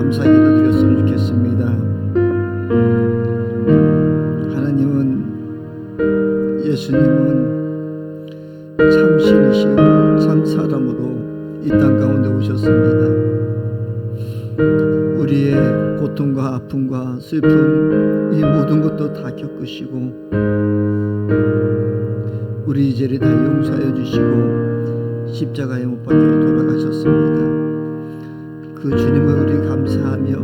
감사 기도드렸으면 좋겠습니다. 하나님은, 예수님은 참 신이시고 참 사람으로 이 땅 가운데 오셨습니다. 우리의 고통과 아픔과 슬픔, 이 모든 것도 다 겪으시고 우리 죄를 다 용서하여 주시고 십자가에 못 박혀 돌아가셨습니다. 그 주님을 우리 감사하며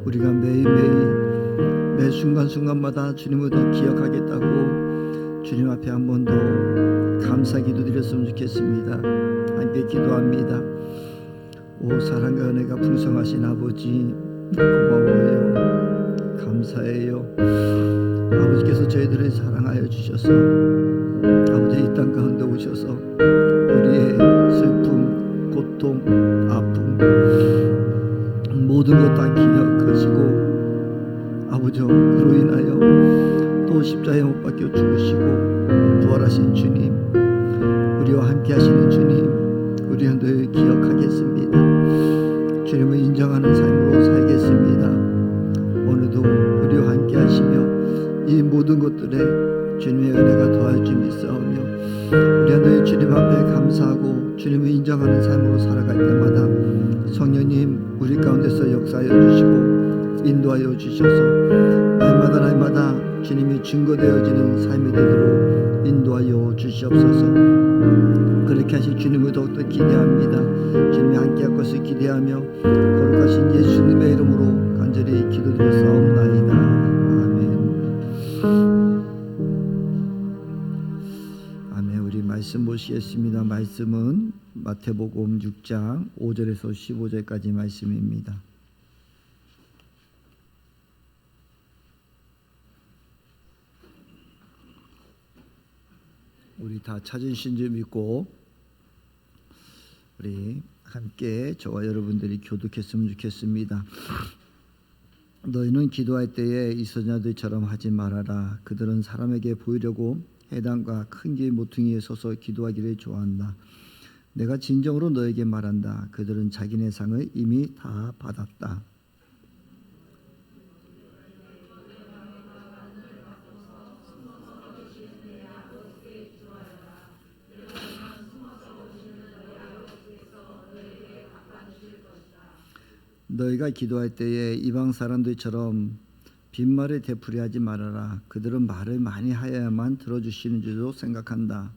우리가 매일매일 매 순간순간마다 주님을 더 기억하겠다고 주님 앞에 한 번 더 감사 기도드렸으면 좋겠습니다. 함께 기도합니다. 오 사랑과 은혜가 풍성하신 아버지, 고마워요. 감사해요. 아버지께서 저희들을 사랑하여 주셔서 아버지 이 땅 가운데 오셔서 우리의 슬픔, 고통, 아픔 모든 것 다 기억하시고 아버지 그로 인하여 또 십자가에 못 박혀 죽으시고 부활하신 주님, 우리와 함께 하시는 주님, 우리는 늘 기억하겠습니다. 주님을 인정하는 삶으로 살겠습니다. 오늘도 우리와 함께 하시며 이 모든 것들에 주님의 은혜가 더할 줄 믿사오며 우리가 늘 주님 앞에 감사하고 주님을 인정하는 삶으로 살아갈 때마다 성령님 우리 가운데서 역사하여 주시고 인도하여 주셔서 날마다 주님이 증거되어지는 삶이 되도록 인도하여 주시옵소서. 그렇게 하실 주님을 더욱더 기대합니다. 주님이 함께할 것을 기대하며 거룩하신 예수님의 이름으로 간절히 기도드렸사옵나이다. 아멘. 우리 말씀 보시겠습니다. 말씀은 마태복음 6장 5절에서 15절까지 말씀입니다. 우리 다 찾으신 줄 믿고 우리 함께 저와 여러분들이 교독했으면 좋겠습니다. 너희는 기도할 때에 이 선자들처럼 하지 말아라. 그들은 사람에게 보이려고 해당과 큰 길 모퉁이에 서서 기도하기를 좋아한다. 내가 진정으로 너에게 말한다. 그들은 자기네 상을 이미 다 받았다. 너희가 기도할 때에 이방 사람들처럼 빈말을 되풀이하지 말아라. 그들은 말을 많이 하여야만 들어주시는 줄로 생각한다.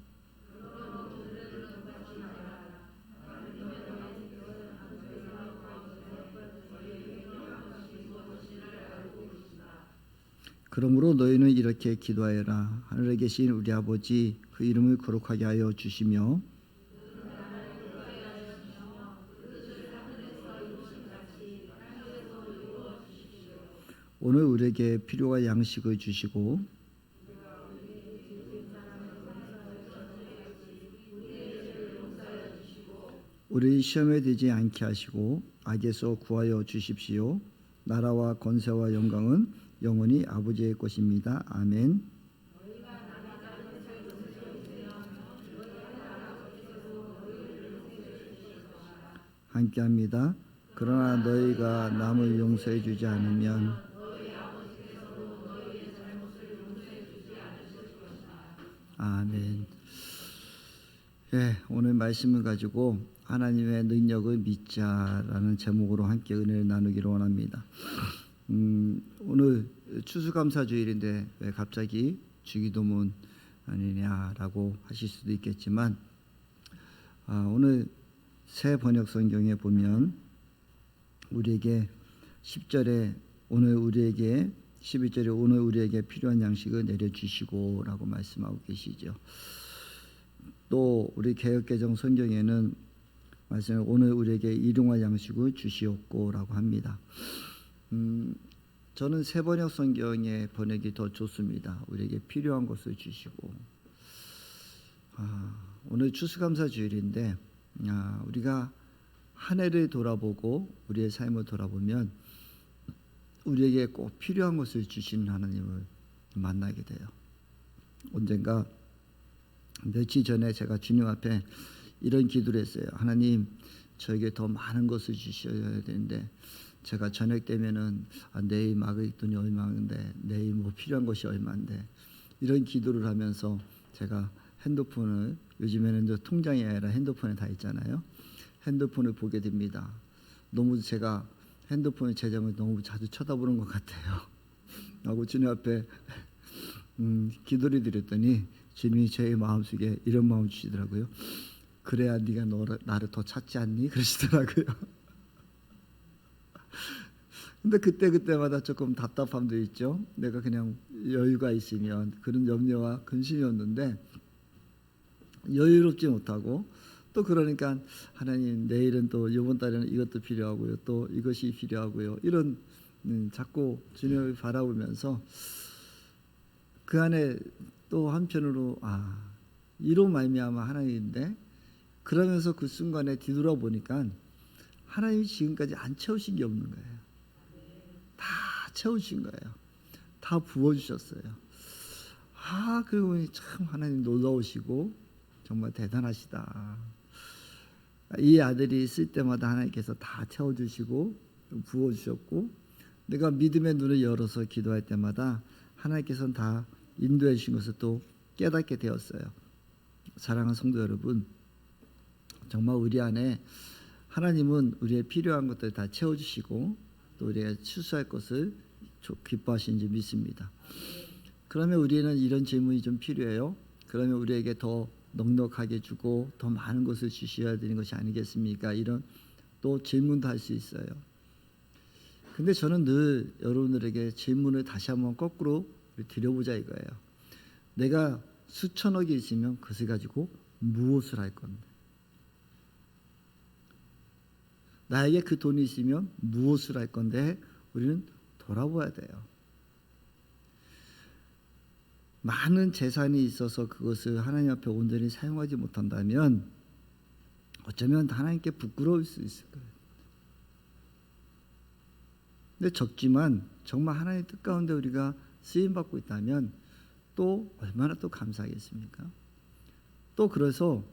그러므로 너희는 이렇게 기도하여라. 하늘에 계신 우리 아버지, 그 이름을 거룩하게 하여 주시며 오늘 우리에게 필요한 양식을 주시고 우리 시험에 들지 않게 하시고 악에서 구하여 주십시오. 나라와 권세와 영광은 영원히 아버지의 것입니다. 아멘. 함께합니다. 그러나 너희가 남을 용서해 주지 않으면 아멘. 예, 오늘 말씀을 가지고 하나님의 능력을 믿자라는 제목으로 함께 은혜를 나누기를 원합니다. 오늘 추수감사주일인데 왜 갑자기 주기도문 아니냐라고 하실 수도 있겠지만 오늘 새 번역 성경에 보면 우리에게 10절에 오늘 우리에게 11절에 오늘 우리에게 필요한 양식을 내려주시고 라고 말씀하고 계시죠. 또 우리 개역개정 성경에는 말씀을 오늘 우리에게 일용할 양식을 주시옵고 라고 합니다. 저는 새 번역 성경의 번역이 더 좋습니다. 우리에게 필요한 것을 주시고 오늘 추수감사 주일인데 우리가 한 해를 돌아보고 우리의 삶을 돌아보면 우리에게 꼭 필요한 것을 주시는 하나님을 만나게 돼요. 언젠가 며칠 전에 제가 주님 앞에 이런 기도를 했어요. 하나님, 저에게 더 많은 것을 주셔야 되는데 제가 저녁 되면은 내일 막을 돈이 얼마인데, 내일 뭐 필요한 것이 얼마인데, 이런 기도를 하면서 제가 핸드폰을, 요즘에는 저 통장이 아니라 핸드폰에 다 있잖아요. 핸드폰을 보게 됩니다. 너무 제가 핸드폰의 재정을 너무 자주 쳐다보는 것 같아요. 하고 주님 앞에 기도를 드렸더니 주님이 제 마음속에 이런 마음 주시더라고요. 그래야 네가 나를 더 찾지 않니? 그러시더라고요. 근데 그때마다 조금 답답함도 있죠. 내가 그냥 여유가 있으면, 그런 염려와 근심이었는데 여유롭지 못하고, 또 그러니까 하나님, 내일은 또 이번 달에는 이것도 필요하고요, 또 이것이 필요하고요, 이런 자꾸 주님을 바라보면서 그 안에 또 한편으로 이로 말미암아 하나님인데, 그러면서 그 순간에 뒤돌아보니까 하나님이 지금까지 안 채우신 게 없는 거예요. 다 채우신 거예요. 다 부어주셨어요. 그러고 보니 참 하나님 놀라우시고 정말 대단하시다. 이 아들이 있을 때마다 하나님께서 다 채워주시고 부어주셨고, 내가 믿음의 눈을 열어서 기도할 때마다 하나님께서는 다 인도해 주신 것을 또 깨닫게 되었어요. 사랑하는 성도 여러분, 정말 우리 안에 하나님은 우리의 필요한 것들을 다 채워주시고 또 우리가 추수할 것을 기뻐하시는 줄 믿습니다. 그러면 우리는 이런 질문이 좀 필요해요. 그러면 우리에게 더 넉넉하게 주고 더 많은 것을 주셔야 되는 것이 아니겠습니까? 이런 또 질문도 할 수 있어요. 근데 저는 늘 여러분들에게 질문을 다시 한번 거꾸로 드려보자 이거예요. 내가 수천억이 있으면 그것을 가지고 무엇을 할 건데? 나에게 그 돈이 있으면 무엇을 할 건데? 우리는 돌아봐야 돼요. 많은 재산이 있어서 그것을 하나님 앞에 온전히 사용하지 못한다면 어쩌면 하나님께 부끄러울 수 있을 거예요. 근데 적지만 정말 하나님의 뜻 가운데 우리가 쓰임받고 있다면 또 얼마나 또 감사하겠습니까? 또 그래서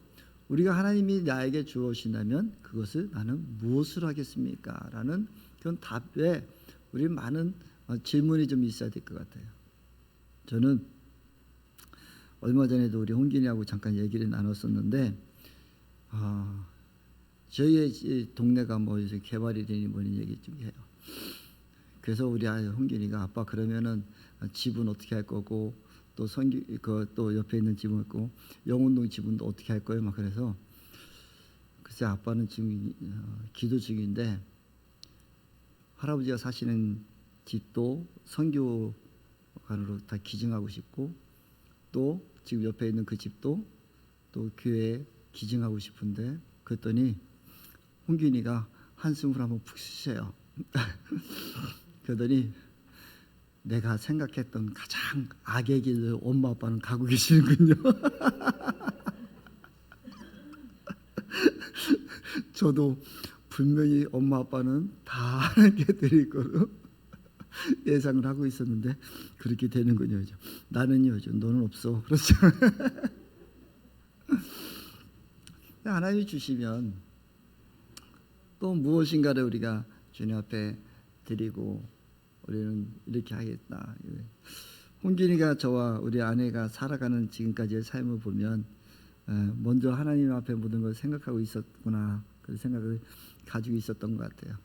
우리가 하나님이 나에게 주어신다면 그것을 나는 무엇을 하겠습니까? 라는 그런 답에 우리 많은 질문이 좀 있어야 될 것 같아요. 저는 얼마 전에도 우리 홍균이하고 잠깐 얘기를 나눴었는데, 저희의 동네가 뭐 이제 개발이 되니 뭐니 얘기 좀 해요. 그래서 우리 아이 홍균이가 아빠 그러면은 집은 어떻게 할 거고, 또 또 옆에 있는 집은 있고 영운동 집은 어떻게 할 거예요? 막 그래서 글쎄 아빠는 지금 기도 중인데 할아버지가 사시는 집도 선교관으로 다 기증하고 싶고, 또 지금 옆에 있는 그 집도 또 교회에 기증하고 싶은데, 그랬더니 홍균이가 한숨을 한번 푹 쉬세요. 그러더니 내가 생각했던 가장 악의 길을 엄마 아빠는 가고 계시는군요. 저도 분명히 엄마 아빠는 다 하나님께 드릴 거로 예상을 하고 있었는데 그렇게 되는군요. 나는요, 너는 없어. 그렇죠. 하나님이 주시면 또 무엇인가를 우리가 주님 앞에 드리고 우리는 이렇게 하겠다. 홍균이가 저와 우리 아내가 살아가는 지금까지의 삶을 보면 먼저 하나님 앞에 모든 걸 생각하고 있었구나, 그 생각을 가지고 있었던 것 같아요.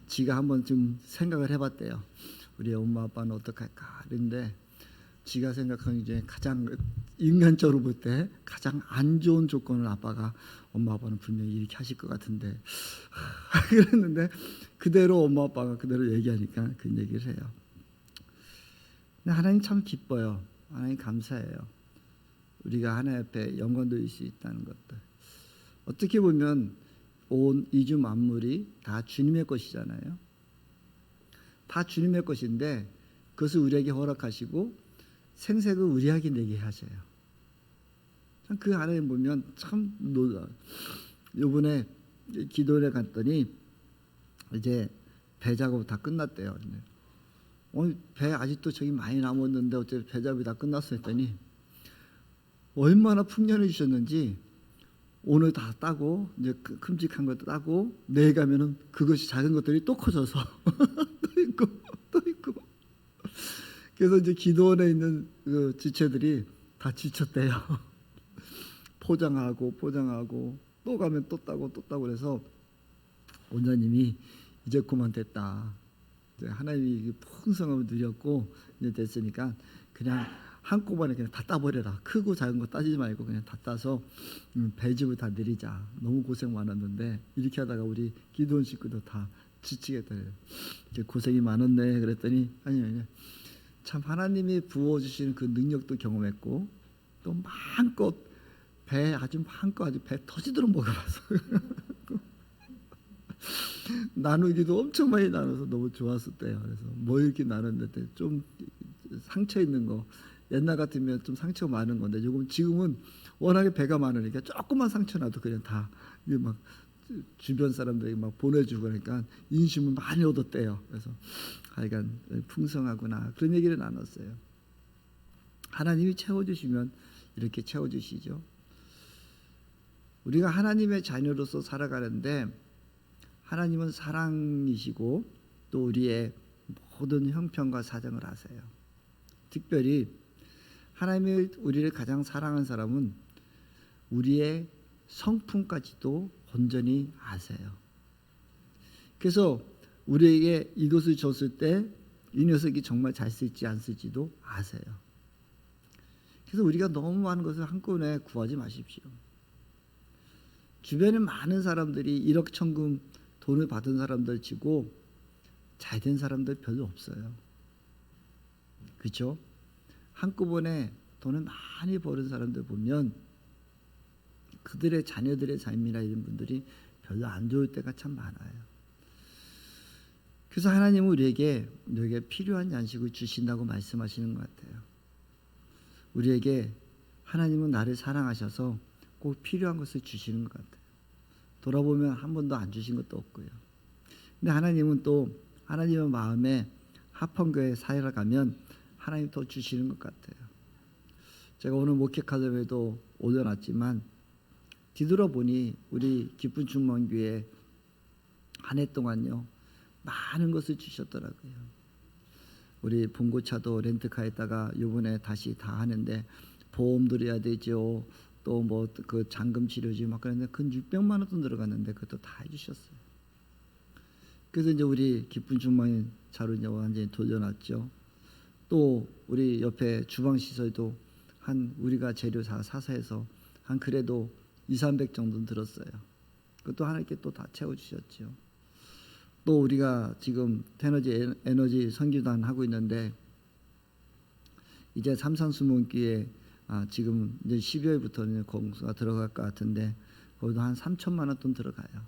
지가 한번 좀 생각을 해봤대요. 우리 엄마 아빠는 어떡할까. 그런데 지가 생각하는 이제 가장 인간적으로 볼 때 가장 안 좋은 조건을 아빠가 엄마 아빠는 분명히 이렇게 하실 것 같은데 그랬는데 그대로 엄마 아빠가 그대로 얘기하니까 그 얘기를 해요. 근데 하나님 참 기뻐요. 하나님 감사해요. 우리가 하나님 앞에 영광 돌릴 수 있다는 것들. 어떻게 보면 온 이주 만물이 다 주님의 것이잖아요. 다 주님의 것인데 그것을 우리에게 허락하시고 생색을 우리에게 내게 하셔요. 참 그 하나님 보면 참 놀라워요. 이번에 기도를 갔더니 이제 배 작업 다 끝났대요. 배 아직도 저기 많이 남았는데 어째 배 작업이 다 끝났어 했더니 얼마나 풍년을 주셨는지 오늘 다 따고 이제 큼직한 거 따고 내일 가면은 그것이 작은 것들이 또 커져서 또 있고 또 있고. 그래서 이제 기도원에 있는 그 지체들이 다 지쳤대요. 포장하고 또 가면 또 따고 그래서 원장님이 이제 그만 됐다. 이제 하나님이 풍성함을 누렸고 이제 됐으니까 그냥 한꺼번에 그냥 다 따버려라. 크고 작은 거 따지지 말고 그냥 다 따서 배즙을 다 내리자. 너무 고생 많았는데 이렇게 하다가 우리 기도원 식구도 다 지치겠다. 이제 고생이 많았네. 그랬더니 아니 참 하나님이 부어주시는 그 능력도 경험했고 또 마음껏 아주 배 터지도록 먹어봤어. 나누기도 엄청 많이 나눠서 너무 좋았었대요. 그래서 뭐 이렇게 나눴는데 좀 상처 있는 거 옛날 같으면 좀 상처가 많은 건데 지금은 워낙에 배가 많으니까 조금만 상처 나도 그냥 다 이게 막 주변 사람들이 막 보내주고 그러니까 인심을 많이 얻었대요. 그래서 하여간 풍성하구나 그런 얘기를 나눴어요. 하나님이 채워주시면 이렇게 채워주시죠. 우리가 하나님의 자녀로서 살아가는데 하나님은 사랑이시고 또 우리의 모든 형편과 사정을 아세요. 특별히 하나님이 우리를 가장 사랑한 사람은 우리의 성품까지도 온전히 아세요. 그래서 우리에게 이것을 줬을 때 이 녀석이 정말 잘 쓸지 안 쓸지도 아세요. 그래서 우리가 너무 많은 것을 한꺼번에 구하지 마십시오. 주변에 많은 사람들이 1억 천금 돈을 받은 사람들 치고 잘된 사람들 별로 없어요. 그렇죠? 한꺼번에 돈을 많이 버는 사람들 보면 그들의 자녀들의 삶이나 이런 분들이 별로 안 좋을 때가 참 많아요. 그래서 하나님은 우리에게 필요한 양식을 주신다고 말씀하시는 것 같아요. 우리에게 하나님은 나를 사랑하셔서 꼭 필요한 것을 주시는 것 같아요. 돌아보면 한 번도 안 주신 것도 없고요. 근데 하나님은 또 하나님의 마음에 합한 교회 사회를 가면 하나님 더 주시는 것 같아요. 제가 오늘 목회 카드에도 올려놨지만 뒤돌아보니 우리 기쁜 충만교회 한 해 동안요 많은 것을 주셨더라고요. 우리 봉고차도 렌트카에다가 이번에 다시 다 하는데 보험 들여야 되죠. 또 뭐 그 잔금 치료지 막 그랬는데 근 600만 원 돈 들어갔는데 그것도 다 해주셨어요. 그래서 이제 우리 기쁜 충만인 차로 이제 완전히 돌려놨죠. 또 우리 옆에 주방 시설도 한 우리가 재료 다 사서 해서 한 그래도 200-300 정도는 들었어요. 그것도 하나님께 또 다 채워주셨죠. 또 우리가 지금 테너지 에너지 선교단 하고 있는데 이제 삼산수문기에 지금 이제 12월부터는 공수가 들어갈 것 같은데 거기도 한 3천만 원 돈 들어가요.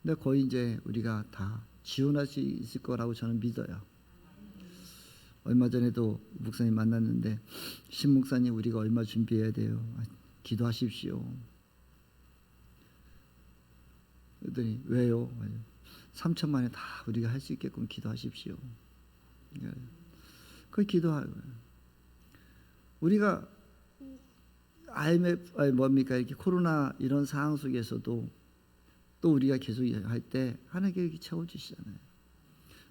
근데 거의 이제 우리가 다 지원할 수 있을 거라고 저는 믿어요. 얼마 전에도 목사님 만났는데 신 목사님 우리가 얼마 준비해야 돼요? 기도하십시오. 그랬더니 왜요? 3천만 원 다 우리가 할 수 있게끔 기도하십시오. 그 기도하고요. 우리가 IMF 뭡니까 이렇게 코로나 이런 상황 속에서도 또 우리가 계속 할 때 하나님께 이렇게 채워주시잖아요.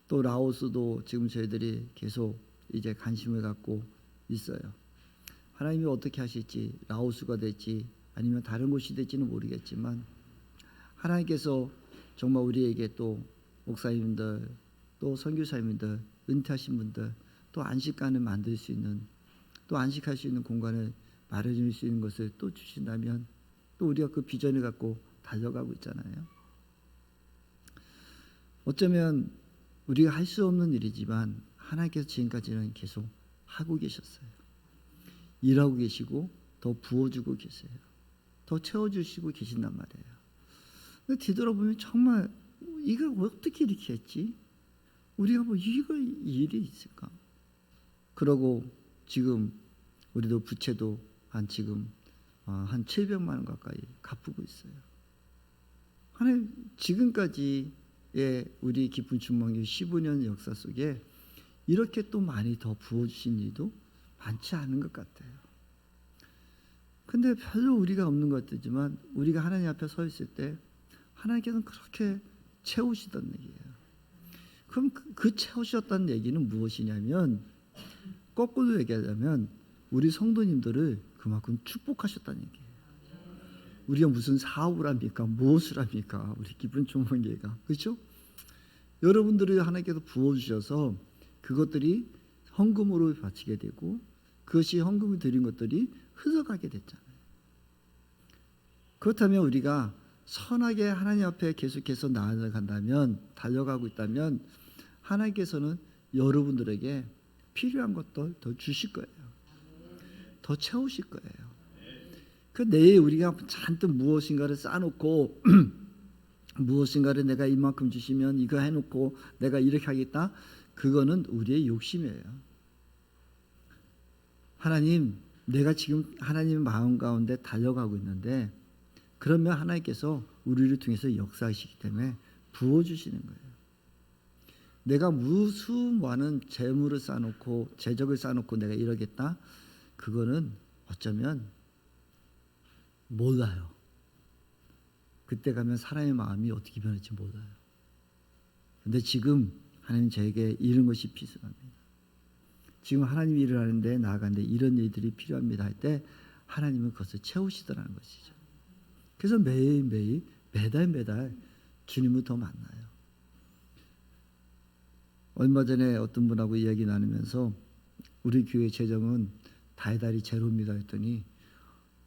또 라오스도 지금 저희들이 계속 이제 관심을 갖고 있어요. 하나님이 어떻게 하실지 라오스가 될지 아니면 다른 곳이 될지는 모르겠지만 하나님께서 정말 우리에게 또 목사님들 또 선교사님들 은퇴하신 분들 또 안식관을 만들 수 있는 또 안식할 수 있는 공간을 마련해 수 있는 것을 또 주신다면 또 우리가 그 비전을 갖고 달려가고 있잖아요. 어쩌면 우리가 할 수 없는 일이지만 하나님께서 지금까지는 계속 하고 계셨어요. 일하고 계시고 더 부어주고 계세요. 더 채워주시고 계신단 말이에요. 근데 뒤돌아보면 정말 이걸 어떻게 이렇게 했지? 우리가 뭐 이거 일이 있을까? 그러고 지금 우리도 부채도 지금 한 700만 원 가까이 갚고 있어요. 하나님 지금까지의 우리 기쁜 충만교 15년 역사 속에 이렇게 또 많이 더 부어주신 일도 많지 않은 것 같아요. 근데 별로 우리가 없는 것 같지만 우리가 하나님 앞에 서 있을 때 하나님께서는 그렇게 채우시던 얘기예요. 그럼 그 채우셨다는 얘기는 무엇이냐면, 거꾸로 얘기하자면 우리 성도님들을 그만큼 축복하셨다는 얘기예요. 우리가 무슨 사업을 합니까? 무엇을 합니까? 우리 기분 좋은 얘가, 그렇죠? 여러분들을 하나님께서 부어주셔서 그것들이 헌금으로 바치게 되고, 그것이 헌금을 드린 것들이 흘러가게 됐잖아요. 그렇다면 우리가 선하게 하나님 앞에 계속해서 나아간다면, 달려가고 있다면 하나님께서는 여러분들에게 필요한 것들 더 주실 거예요. 더 채우실 거예요. 그 내에 우리가 잔뜩 무엇인가를 쌓아놓고 무엇인가를 내가 이만큼 주시면 이거 해놓고 내가 이렇게 하겠다, 그거는 우리의 욕심이에요. 하나님, 내가 지금 하나님의 마음 가운데 달려가고 있는데, 그러면 하나님께서 우리를 통해서 역사하시기 때문에 부어주시는 거예요. 내가 무수많은 재물을 쌓아놓고 재적을 쌓아놓고 내가 이러겠다, 그거는 어쩌면 몰라요. 그때 가면 사람의 마음이 어떻게 변할지 몰라요. 근데 지금 하나님 저에게 이런 것이 필요합니다. 지금 하나님 일을 하는데 나아가는데 이런 일들이 필요합니다 할 때 하나님은 그것을 채우시더라는 것이죠. 그래서 매일매일 매달 주님을 더 만나요. 얼마 전에 어떤 분하고 이야기 나누면서 우리 교회 재정은 달달이 제로입니다 했더니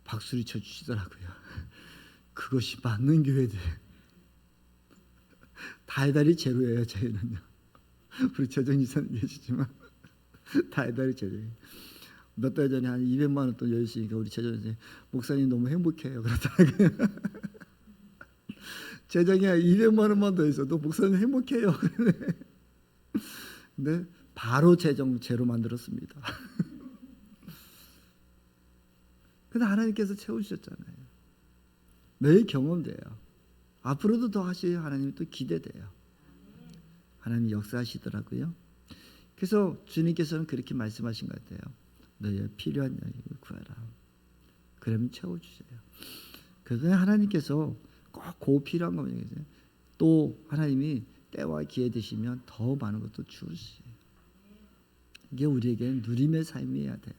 박수를 쳐주시더라고요. 그것이 맞는 교회들. 달달이 제로예요. 저희는요. 우리 재정이사는 계시지만 달달이 제로예요. 몇 달 전에 한 200만 원 돈 여유있으니까 우리 재정이사님, 목사님 너무 행복해요 그러더라고요. 재정이 200만 원만 더 있어도 목사님 행복해요. 근데 바로 재정 제로 만들었습니다. 근데 하나님께서 채우셨잖아요. 매일 경험돼요. 앞으로도 더 하실 하나님이 또 기대돼요. 하나님 역사하시더라고요. 그래서 주님께서는 그렇게 말씀하신 것 같아요. 너의 필요한 양식을 구하라. 그러면 채워주세요. 그래서 하나님께서 꼭 필요한 거면 얘기해요. 또 하나님이 때와 기회 되시면 더 많은 것도 주시세요. 이게 우리에게 누림의 삶이어야 돼요.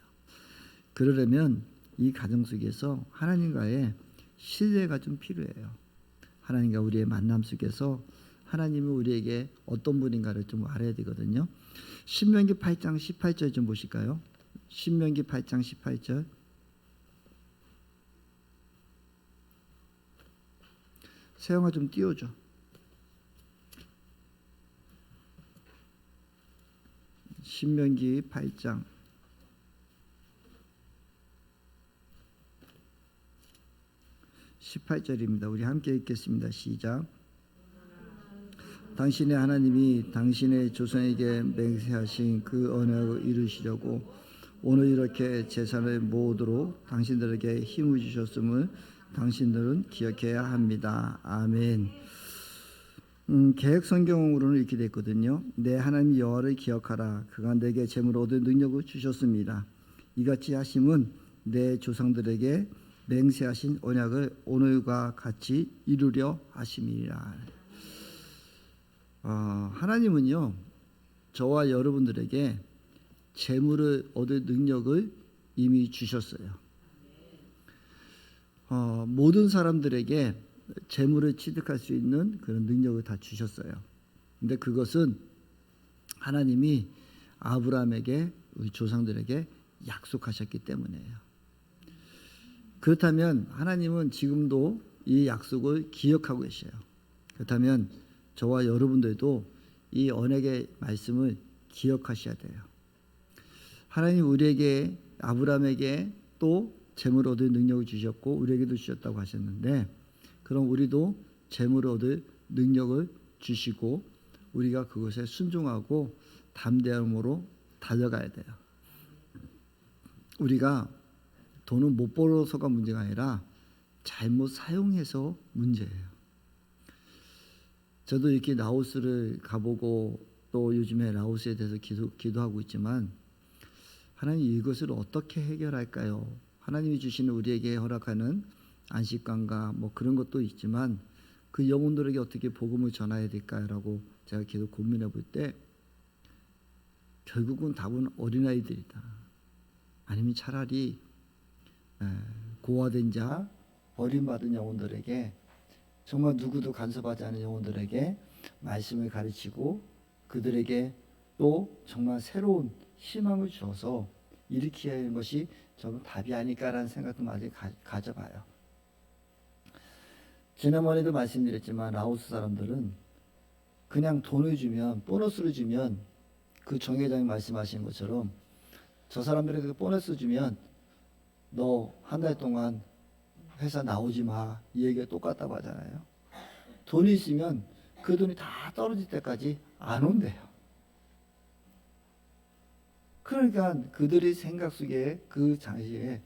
그러려면 이 가정 속에서 하나님과의 신뢰가 좀 필요해요. 하나님과 우리의 만남 속에서 하나님은 우리에게 어떤 분인가를 좀 알아야 되거든요. 신명기 8장 18절 좀 보실까요? 신명기 8장 18절. 세영아 좀 띄워줘. 신명기 8장 18절입니다. 우리 함께 읽겠습니다. 시작. 당신의 하나님이 당신의 조상에게 맹세하신 그 언약을 이루시려고 오늘 이렇게 제사를 모으도록 당신들에게 힘을 주셨음을 당신들은 기억해야 합니다. 아멘. 개역 성경으로는 이렇게 됐거든요. 내 하나님 여호와를 기억하라. 그가 내게 재물 얻을 능력을 주셨습니다. 이같이 하심은 내 조상들에게 맹세하신 언약을 오늘과 같이 이루려 하심이라. 하나님은요, 저와 여러분들에게 재물을 얻을 능력을 이미 주셨어요. 모든 사람들에게 재물을 취득할 수 있는 그런 능력을 다 주셨어요. 근데 그것은 하나님이 아브라함에게, 우리 조상들에게 약속하셨기 때문이에요. 그렇다면 하나님은 지금도 이 약속을 기억하고 계셔요. 그렇다면 저와 여러분들도 이 언약의 말씀을 기억하셔야 돼요. 하나님 우리에게, 아브라함에게 또 재물을 얻을 능력을 주셨고 우리에게도 주셨다고 하셨는데, 그럼 우리도 재물을 얻을 능력을 주시고 우리가 그것에 순종하고 담대함으로 달려가야 돼요. 우리가 돈을 못 벌어서가 문제가 아니라 잘못 사용해서 문제예요. 저도 이렇게 라오스를 가보고 또 요즘에 라오스에 대해서 기도하고 있지만, 하나님 이것을 어떻게 해결할까요? 하나님이 주시는 우리에게 허락하는 안식관과 뭐 그런 것도 있지만 그 영혼들에게 어떻게 복음을 전해야 될까라고 제가 계속 고민해 볼 때 결국은 답은 어린아이들이다. 아니면 차라리 고아된 자, 버림받은 영혼들에게 정말 누구도 간섭하지 않은 영혼들에게 말씀을 가르치고 그들에게 또 정말 새로운 희망을 주어서 일으켜야 하는 것이 저는 답이 아닐까라는 생각도 많이 가져봐요. 지난번에도 말씀드렸지만 라오스 사람들은 그냥 돈을 주면 보너스를 주면 그 정회장이 말씀하신 것처럼 저 사람들에게 보너스 주면 너 한 달 동안 회사 나오지 마. 이 얘기가 똑같다고 하잖아요. 돈이 있으면 그 돈이 다 떨어질 때까지 안 온대요. 그러니까 그들의 생각 속에 그 당시에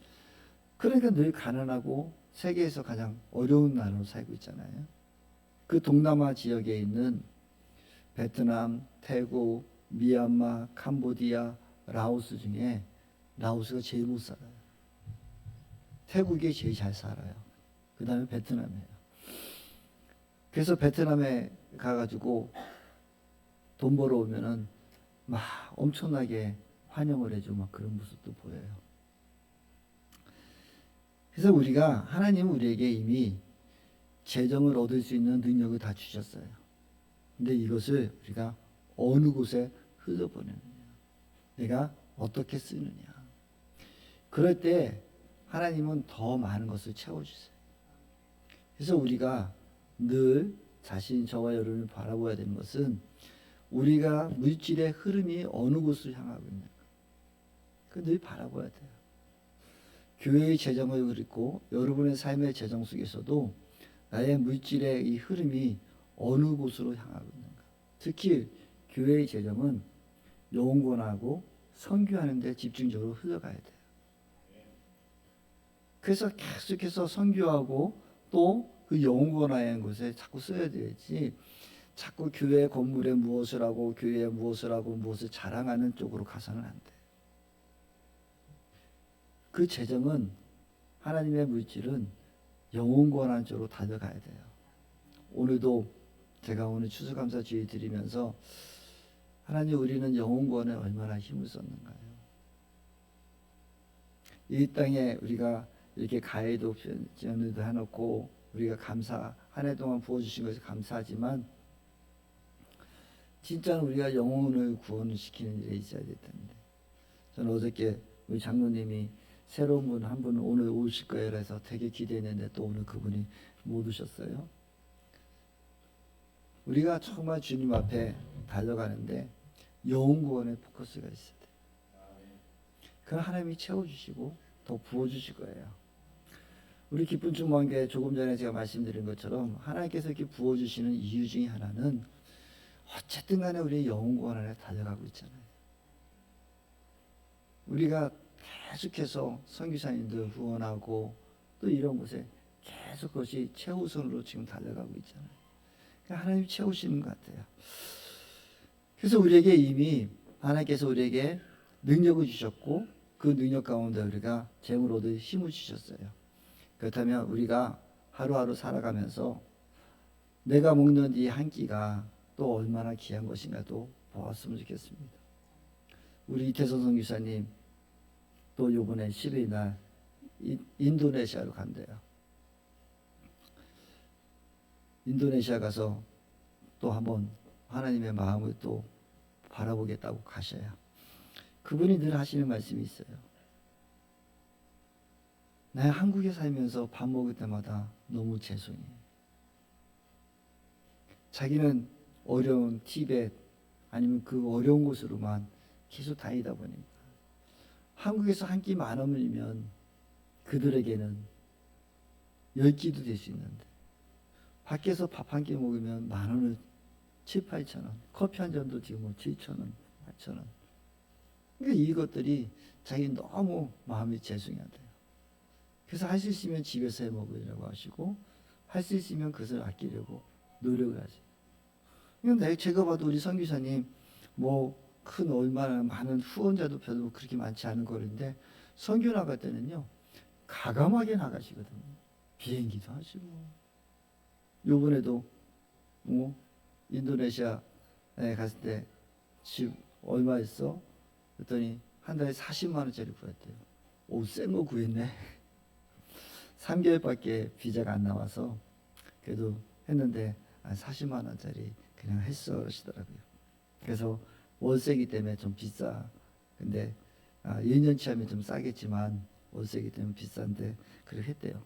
그러니까 늘 가난하고 세계에서 가장 어려운 나라로 살고 있잖아요. 그 동남아 지역에 있는 베트남, 태국, 미얀마, 캄보디아, 라오스 중에 라오스가 제일 못 살아요. 태국이 제일 잘 살아요. 그 다음에 베트남이에요. 그래서 베트남에 가가지고 돈 벌어오면은 막 엄청나게 환영을 해주고 막 그런 모습도 보여요. 그래서 우리가 하나님은 우리에게 이미 재정을 얻을 수 있는 능력을 다 주셨어요. 근데 이것을 우리가 어느 곳에 흘려보내느냐, 내가 어떻게 쓰느냐. 그럴 때 하나님은 더 많은 것을 채워주세요. 그래서 우리가 늘 자신, 저와 여러분을 바라보아야 되는 것은 우리가 물질의 흐름이 어느 곳을 향하고 있는가, 그 늘 바라봐야 돼요. 교회의 재정을 그리고 여러분의 삶의 재정 속에서도 나의 물질의 이 흐름이 어느 곳으로 향하고 있는가. 특히 교회의 재정은 영원하고 선교하는 데 집중적으로 흘러가야 돼요. 그래서 계속해서 선교하고 또 그 영원하는 곳에 자꾸 써야 되지, 자꾸 교회 건물에 무엇을 하고 교회에 무엇을 하고 무엇을 자랑하는 쪽으로 가서는 안 돼. 그 재정은, 하나님의 물질은 영혼 권한 쪽으로 달려가야 돼요. 오늘도 제가 오늘 추수감사 주의 드리면서 하나님, 우리는 영혼 권에 얼마나 힘을 썼는가요? 이 땅에 우리가 이렇게 가해도 옵션도 해놓고 우리가 감사, 한 해 동안 부어주신 것에 감사하지만 진짜는 우리가 영혼을 구원시키는 일에 있어야 될 텐데. 저는 어저께 우리 장로님이 새로운 분 한 분 오늘 오실 거예요 해서 되게 기대했는데 또 오늘 그분이 못 오셨어요. 우리가 정말 주님 앞에 달려가는데 영혼 구원에 포커스가 있어야 돼요. 그럼 하나님이 채워주시고 더 부어주실 거예요. 우리 기쁜 충만교회 조금 전에 제가 말씀드린 것처럼 하나님께서 이렇게 부어주시는 이유 중에 하나는 어쨌든 간에 우리의 영혼 구원 안에 달려가고 있잖아요. 우리가 계속해서 선교사님들 후원하고 또 이런 곳에 계속 그것이 최우선으로 지금 달려가고 있잖아요. 그러니까 하나님이 채우시는 것 같아요. 그래서 우리에게 이미 하나님께서 우리에게 능력을 주셨고 그 능력 가운데 우리가 재물 얻을 힘을 주셨어요. 그렇다면 우리가 하루하루 살아가면서 내가 먹는 이 한 끼가 또 얼마나 귀한 것인가도 보았으면 좋겠습니다. 우리 이태선 선교사님 또 이번에 10일 날 인도네시아로 간대요. 인도네시아 가서 또 한번 하나님의 마음을 또 바라보겠다고 가셔요. 그분이 늘 하시는 말씀이 있어요. 나 한국에 살면서 밥 먹을 때마다 너무 죄송해. 자기는 어려운 티벳 아니면 그 어려운 곳으로만 계속 다니다 보니까 한국에서 한 끼 10,000원이면 그들에게는 10끼도 될 수 있는데 밖에서 밥 한 끼 먹으면 10,000원을 7,000~8,000원, 커피 한 잔도 지금 뭐 7,000원, 8,000원. 그러니까 이것들이 자기 너무 마음이 죄송하대요. 그래서 할 수 있으면 집에서 해 먹으려고 하시고 할 수 있으면 그것을 아끼려고 노력을 하세요. 그런데 제가 봐도 우리 선교사님 뭐 큰 얼마나 많은 후원자도 별로 그렇게 많지 않은 거리인데 선교 나갈 때는요 가감하게 나가시거든요. 비행기도 하시고. 요번에도 뭐 인도네시아에 갔을 때 집 얼마였어? 그랬더니 한 달에 40만 원짜리 구했대요. 오, 센 거 구했네. 3개월밖에 비자가 안 나와서 그래도 했는데 40만 원짜리 그냥 했어 그러시더라고요. 그래서 월세기 때문에 좀 비싸. 근데 2년치 하면 좀 싸겠지만 월세기 때문에 비싼데 그렇게 했대요.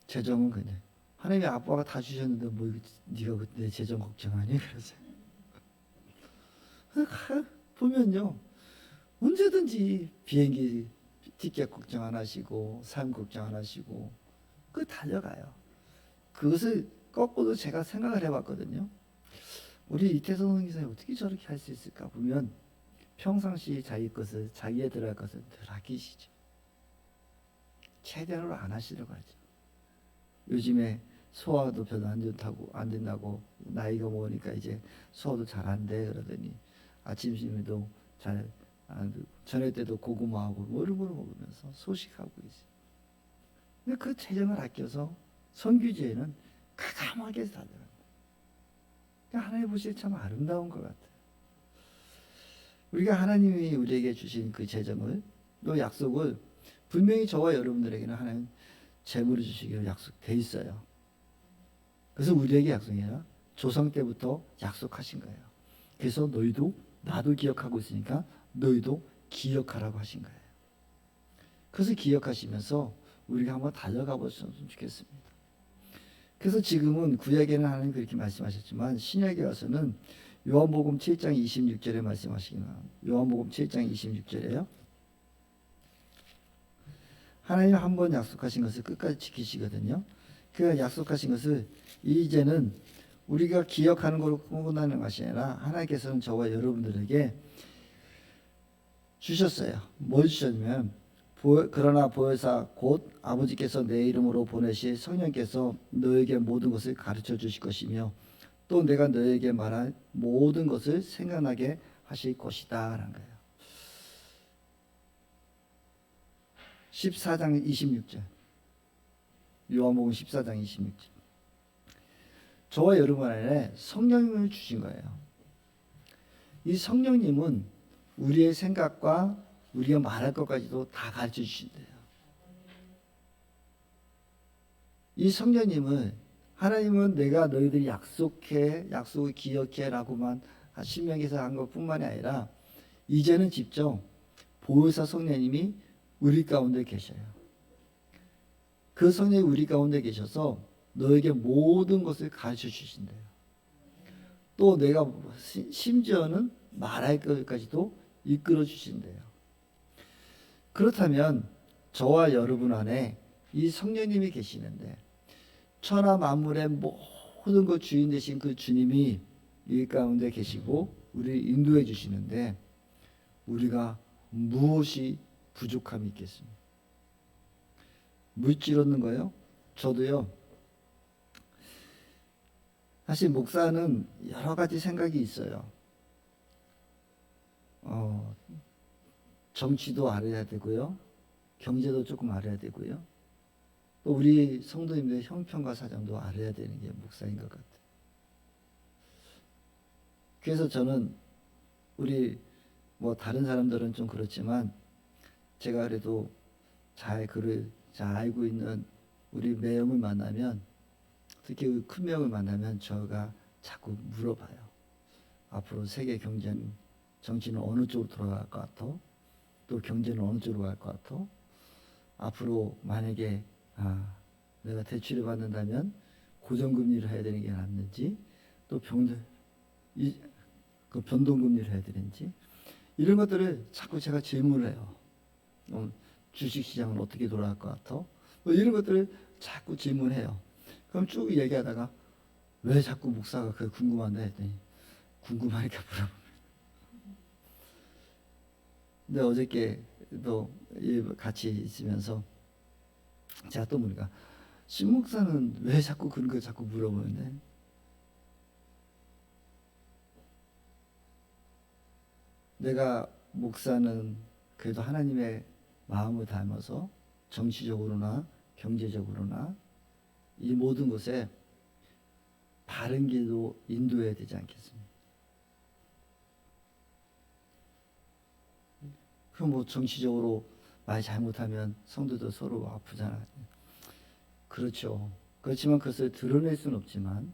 재정은 그냥 하나님이 아빠가 다 주셨는데 뭐 네가 내 재정 걱정하니? 그래서 보면요 언제든지 비행기 티켓 걱정 안 하시고 삶 걱정 안 하시고 그 달려가요. 그것을 거꾸로 제가 생각을 해봤거든요. 우리 이태성 선교사님 어떻게 저렇게 할 수 있을까 보면 평상시 자기 것을 자기에 들어갈 것을 늘 아끼시죠. 최대한으로 안 하시려고 하죠. 요즘에 소화도 별로 안 된다고 나이가 먹으니까 이제 소화도 잘 안 돼 그러더니 아침심에도 잘 안 되고 저녁 때도 고구마하고 뭐 이런 걸 먹으면서 소식하고 있어요. 근데 그 재정을 아껴서 선교지에는 가감하게 살아갑니다. 하나님 보시기에 참 아름다운 것 같아요. 우리가 하나님이 우리에게 주신 그 재정을 또 약속을 분명히 저와 여러분들에게는 하나님 재물을 주시기로 약속돼 있어요. 그래서 우리에게 약속이 아니라 조상 때부터 약속하신 거예요. 그래서 너희도 나도 기억하고 있으니까 너희도 기억하라고 하신 거예요. 그래서 기억하시면서 우리가 한번 달려가 보셨으면 좋겠습니다. 그래서 지금은 구약에는 하나님 그렇게 말씀하셨지만 신약에 와서는 요한복음 7장 26절에 말씀하시기는 요한복음 7장 26절에요. 하나님 한 번 약속하신 것을 끝까지 지키시거든요. 그 약속하신 것을 이제는 우리가 기억하는 걸로 끝나는 것이 아니라 하나님께서는 저와 여러분들에게 주셨어요. 뭘 주셨냐면 그러나 보혜사 곧 아버지께서 내 이름으로 보내실 성령께서 너에게 모든 것을 가르쳐 주실 것이며 또 내가 너에게 말한 모든 것을 생각나게 하실 것이다 라는 거예요. 14장 26절 요한복음 14장 26절 저와 여러분 안에 성령님을 주신 거예요. 이 성령님은 우리의 생각과 우리가 말할 것까지도 다 가르쳐 주신대요. 이 성령님을 하나님은 내가 너희들이 약속을 기억해 라고만 신명기에서 한 것뿐만이 아니라 이제는 직접 보혜사 성령님이 우리 가운데 계셔요. 그 성령이 우리 가운데 계셔서 너에게 모든 것을 가르쳐 주신대요. 또 내가 심지어는 말할 것까지도 이끌어 주신대요. 그렇다면 저와 여러분 안에 이 성령님이 계시는데 천하 만물의 모든 것 주인 되신 그 주님이 이 가운데 계시고 우리를 인도해 주시는데 우리가 무엇이 부족함이 있겠습니까? 물질 얻는 거요? 저도요. 사실 목사는 여러 가지 생각이 있어요. 정치도 알아야 되고요. 경제도 조금 알아야 되고요. 또 우리 성도님들의 형편과 사정도 알아야 되는 게 목사인 것 같아요. 그래서 저는 우리 다른 사람들은 좀 그렇지만 제가 그래도 글을 잘 알고 있는 우리 매형을 만나면 특히 큰 매형을 만나면 저가 자꾸 물어봐요. 앞으로 세계 경제는 정치는 어느 쪽으로 돌아갈 것 같아? 또 경제는 어느 쪽으로 갈 것 같아? 앞으로 만약에 내가 대출을 받는다면 고정금리를 해야 되는 게 낫는지 또 변동금리를 해야 되는지 이런 것들을 자꾸 제가 질문을 해요. 주식시장은 어떻게 돌아갈 것 같아? 이런 것들을 자꾸 질문해요. 그럼 쭉 얘기하다가 왜 자꾸 목사가 그게 궁금한데 했더니 궁금하니까 물어봅니다. 근데 어저께도 같이 있으면서 제가 또 보니까 신 목사는 왜 자꾸 그런 거 자꾸 물어보는데 내가 목사는 그래도 하나님의 마음을 닮아서 정치적으로나 경제적으로나 이 모든 것에 바른 길로 인도해야 되지 않겠습니까? 그럼 뭐 정치적으로 말 잘못하면 성도도 서로 아프잖아요. 그렇죠. 그렇지만 그것을 드러낼 수는 없지만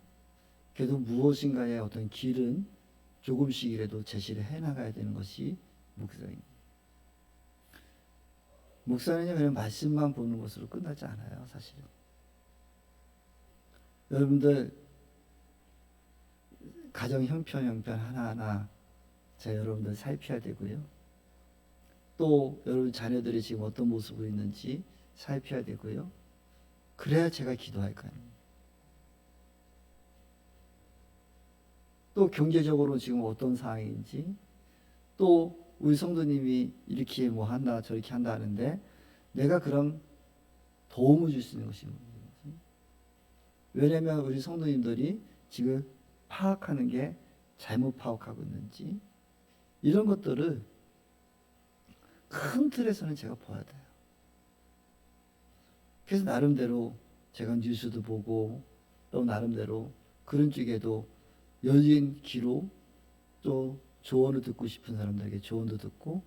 그래도 무엇인가의 어떤 길은 조금씩이라도 제시를 해나가야 되는 것이 목사입니다. 목사는요 그냥 말씀만 보는 것으로 끝나지 않아요. 사실은 여러분들 가정 형편 하나하나 여러분들 살펴야 되고요. 또 여러분 자녀들이 지금 어떤 모습으로 있는지 살펴야 되고요. 그래야 제가 기도할 거 아닙니까? 또 경제적으로 지금 어떤 상황인지, 또 우리 성도님이 이렇게 뭐 한다 저렇게 한다 하는데 내가 그럼 도움을 줄 수 있는 것이 뭐지? 왜냐하면 우리 성도님들이 지금 파악하는 게 잘못 파악하고 있는지 이런 것들을 큰 틀에서는 제가 봐야 돼요. 그래서 나름대로 제가 뉴스도 보고 또 나름대로 그런 쪽에도 열린 귀로 또 조언을 듣고 싶은 사람들에게 조언도 듣고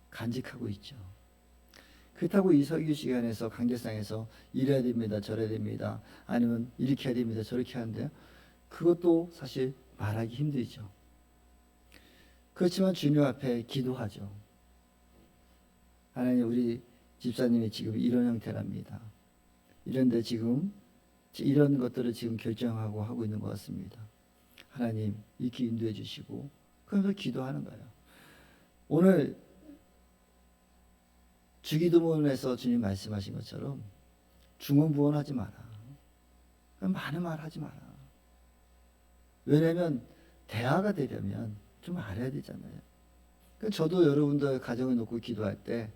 간직하고 있죠. 그렇다고 이 설교 시간에서 강대상에서 이래야 됩니다 저래야 됩니다 아니면 이렇게 해야 됩니다 저렇게 하는데 그것도 사실 말하기 힘들죠. 그렇지만 주님 앞에 기도하죠. 하나님 우리 집사님이 지금 이런 형태랍니다. 이런데 지금 이런 것들을 지금 결정하고 하고 있는 것 같습니다. 하나님 이렇게 인도해 주시고 그러면서 기도하는 거예요. 오늘 주기도문에서 주님 말씀하신 것처럼 중언부언하지 마라. 많은 말 하지 마라. 왜냐하면 대화가 되려면 좀 알아야 되잖아요. 저도 여러분들 가정을 놓고 기도할 때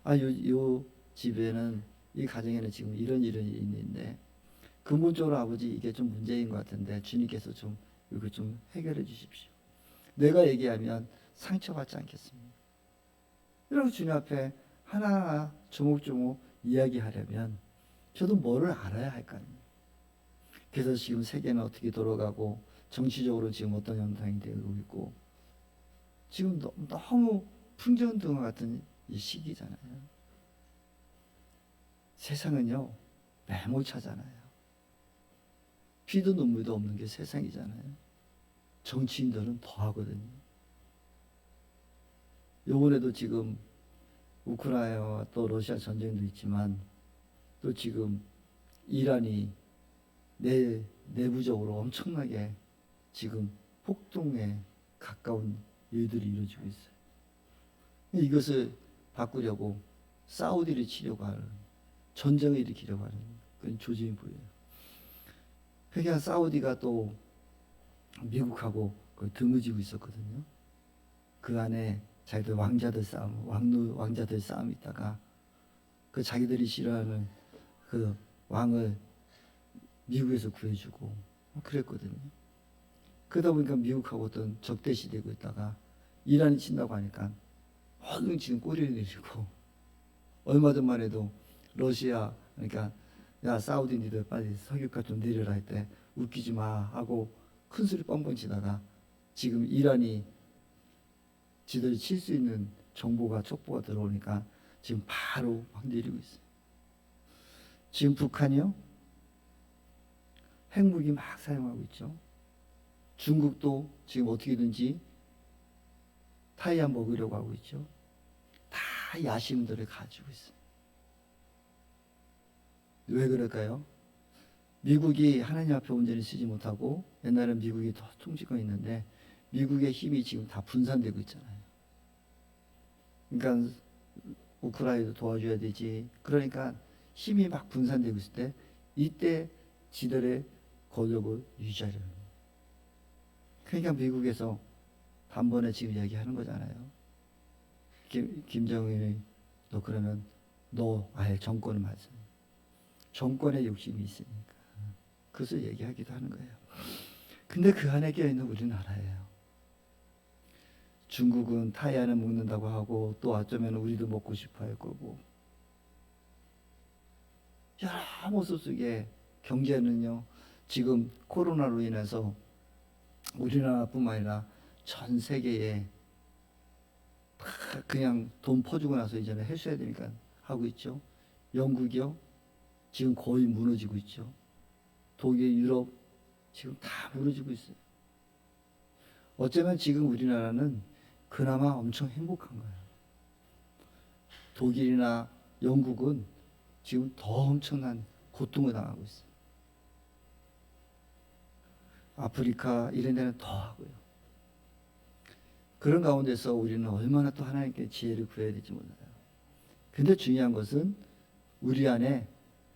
요 집에는 이 가정에는 지금 이런 일이 있는데 근본적으로 아버지 이게 좀 문제인 것 같은데 주님께서 좀 이거 좀 해결해 주십시오. 내가 얘기하면 상처받지 않겠습니다. 이러고 주님 앞에 하나하나 조목조목 이야기하려면 저도 뭐를 알아야 할 거 아닙니까? 그래서 지금 세계는 어떻게 돌아가고 정치적으로 지금 어떤 현상이 되고 있고 지금 너무 풍전등화 같은 이 시기잖아요. 세상은요 매몰차잖아요. 피도 눈물도 없는 게 세상이잖아요. 정치인들은 더 하거든요. 요번에도 지금 우크라이나와 또 러시아 전쟁도 있지만 또 지금 이란이 내부적으로 엄청나게 지금 폭동에 가까운 일들이 이루어지고 있어요. 이것을 바꾸려고 사우디를 치려고 하는 전쟁을 일으키려고 하는 그런 조짐이 보여요. 그러니까 사우디가 또 미국하고 등을 지고 있었거든요. 그 안에 자기들 왕자들 싸움, 왕자들 싸움이 있다가 그 자기들이 싫어하는 그 왕을 미국에서 구해주고 그랬거든요. 그러다 보니까 미국하고 어떤 적대시 되고 있다가 이란이 친다고 하니까 얼른 지금 꼬리를 내리고 얼마 전만 해도 러시아 그러니까 야 사우디 니들 빨리 석유가 좀 내려라 할 때 웃기지 마 하고 큰 소리 뻥뻥 치다가 지금 이란이 지들이 칠 수 있는 정보가 촉보가 들어오니까 지금 바로 막 내리고 있어요. 지금 북한이요 핵무기 막 사용하고 있죠. 중국도 지금 어떻게든지 타이완 먹으려고 하고 있죠. 다 야심들을 가지고 있어요. 왜 그럴까요? 미국이 하나님 앞에 온전히 쓰지 못하고 옛날엔 미국이 더 통치권 있는데 미국의 힘이 지금 다 분산되고 있잖아요. 그러니까 우크라이나도 도와줘야 되지. 그러니까 힘이 막 분산되고 있을 때 이때 지들의 권력을 유지하려는 거예요. 그러니까 미국에서 단번에 지금 이야기하는 거잖아요. 김정은이 너 그러면 너 아예 정권을 맞아. 정권에 욕심이 있으니까. 그것을 얘기하기도 하는 거예요. 근데 그 안에 껴있는 우리나라예요. 중국은 타이완을 먹는다고 하고 또 어쩌면 우리도 먹고 싶어 할 거고 여러 모습 속에 경제는요, 지금 코로나로 인해서 우리나라뿐만 아니라 전 세계에 다 그냥 돈 퍼주고 나서 이제는 해소해야 되니까 하고 있죠. 영국이요, 지금 거의 무너지고 있죠. 독일, 유럽 지금 다 무너지고 있어요. 어쩌면 지금 우리나라는 그나마 엄청 행복한 거예요. 독일이나 영국은 지금 더 엄청난 고통을 당하고 있어요. 아프리카 이런 데는 더 하고요. 그런 가운데서 우리는 얼마나 또 하나님께 지혜를 구해야 될지 몰라요. 근데 중요한 것은 우리 안에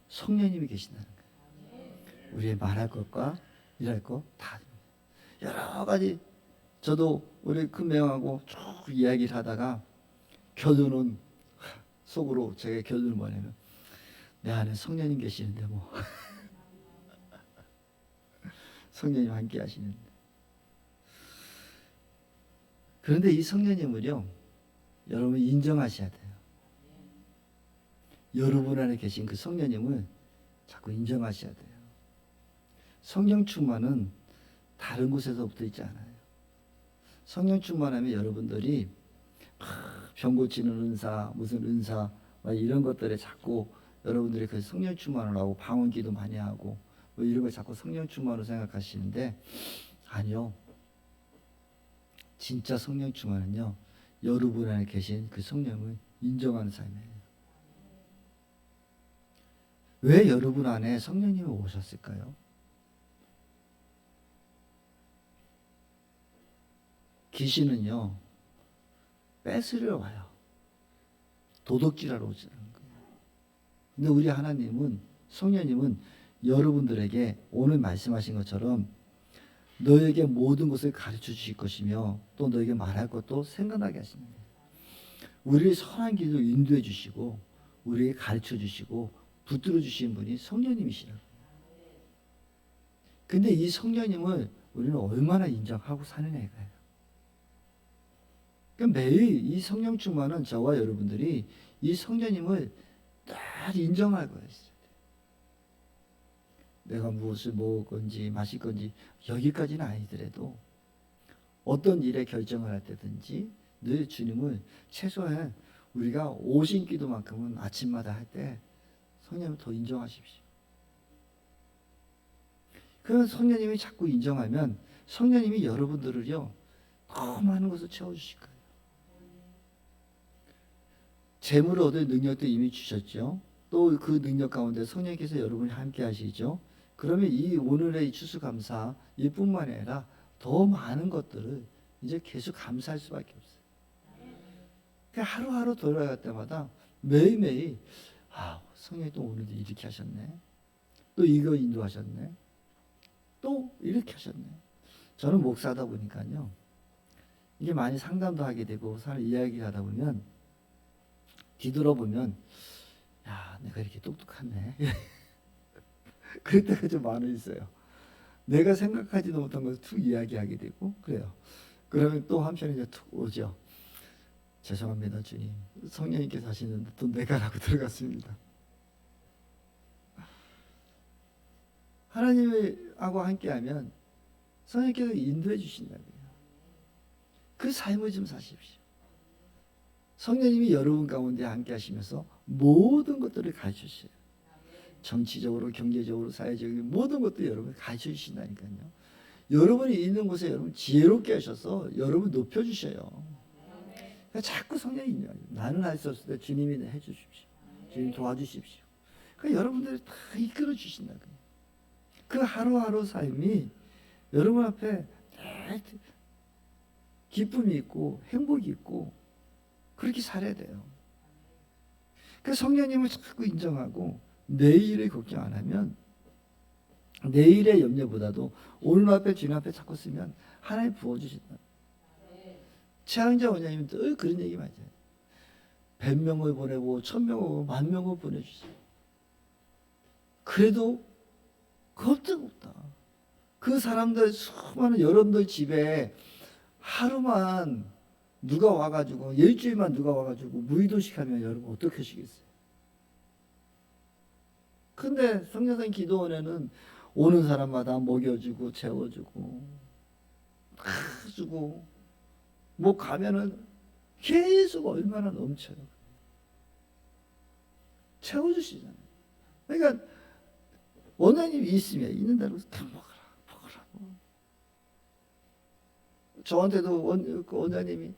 성령님이 계신다는 거예요. 우리의 말할 것과 일할 것 다 여러 가지. 저도 우리 큰 명하고 쭉 이야기를 하다가 결론은 속으로 제가 결론을 뭐냐면 내 안에 성령님 계시는데 뭐 성령님 함께 하시는데. 그런데 이 성령님을요, 여러분 인정하셔야 돼요. 여러분 안에 계신 그 성령님을 자꾸 인정하셔야 돼요. 성령 충만은 다른 곳에서부터 있지 않아요. 성령 충만하면 여러분들이 병 고치는 은사, 무슨 은사 이런 것들에 자꾸 여러분들이 그 성령 충만을 하고 방언기도 많이 하고 뭐 이런 걸 자꾸 성령 충만으로 생각하시는데 아니요. 진짜 성령 충만은요, 여러분 안에 계신 그 성령을 인정하는 삶이에요. 왜 여러분 안에 성령님이 오셨을까요? 귀신은요, 뺏으려 와요. 도둑질하러 오시는 거예요. 근데 우리 하나님은, 성령님은 여러분들에게 오늘 말씀하신 것처럼 너에게 모든 것을 가르쳐 주실 것이며 또 너에게 말할 것도 생각나게 하시는 거예요. 우리를 선한 길로 인도해 주시고 우리에게 가르쳐 주시고 붙들어 주신 분이 성령님이시라고. 근데 이 성령님을 우리는 얼마나 인정하고 사느냐 이거예요. 그러니까 매일 이 성령 충만은 저와 여러분들이 이 성령님을 딱 인정할 거예요. 내가 무엇을 먹을 건지 마실 건지 여기까지는 아니더라도 어떤 일에 결정을 할 때든지 늘 주님을 최소한 우리가 오신 기도만큼은 아침마다 할 때 성령님을 더 인정하십시오. 그런 성령님이 자꾸 인정하면 성령님이 여러분들을요 더 많은 것을 채워주실 거예요. 재물을 얻을 능력도 이미 주셨죠. 또 그 능력 가운데 성령께서 여러분이 함께 하시죠. 그러면 이 오늘의 이 추수감사 이뿐만 아니라 더 많은 것들을 이제 계속 감사할 수밖에 없어요. 하루하루 돌아갈 때마다 매일매일 성령이 또 오늘도 이렇게 하셨네. 또 이거 인도하셨네. 또 이렇게 하셨네. 저는 목사다 보니까요. 이게 많이 상담도 하게 되고 사람 이야기를 하다 보면 뒤돌아보면 야, 내가 이렇게 똑똑하네. 그럴 때가 좀 많이 있어요. 내가 생각하지도 못한 것을 툭 이야기하게 되고 그래요. 그러면 또 한편에 이제 툭 오죠. 죄송합니다, 주님. 성령님께서 하시는데 또 내가 라고 들어갔습니다. 하나님하고 함께하면 성령께서 인도해 주신다고요. 그 삶을 좀 사십시오. 성령님이 여러분 가운데 함께 하시면서 모든 것들을 가르쳐 주세요. 정치적으로, 경제적으로, 사회적인 모든 것도 여러분 가르쳐 주신다니까요. 여러분이 있는 곳에 여러분 지혜롭게 하셔서 여러분 높여 주셔요. 그러니까 자꾸 성령이 있냐. 나는 할 수 없을 때 주님이 해 주십시오. 주님 도와주십시오. 그러니까 여러분들이 다 이끌어 주신다고요. 그 하루하루 삶이 여러분 앞에 기쁨이 있고 행복이 있고 그렇게 살아야 돼요. 그 성령님을 자꾸 인정하고 내일을 걱정 안 하면 내일의 염려보다도 오늘 앞에 주님 앞에 자꾸 쓰면 하나님 부어주신다. 최양자 원장님은 늘 그런 얘기 많이 해요. 100명을 보내고 1000명을 10,000명을 보내주세요. 그래도 걱정 없다. 그 사람들 수많은 여러분들 집에 하루만 누가 와가지고 일주일만 누가 와가지고 무의도식 하면 여러분 어떻게 하시겠어요? 근데 성령상 기도원에는 오는 사람마다 먹여주고 채워주고 다 주고 뭐 가면은 계속 얼마나 넘쳐요. 채워주시잖아요. 그러니까 원장님이 있으면 있는 대로 다 먹어라. 저한테도 그 원장님이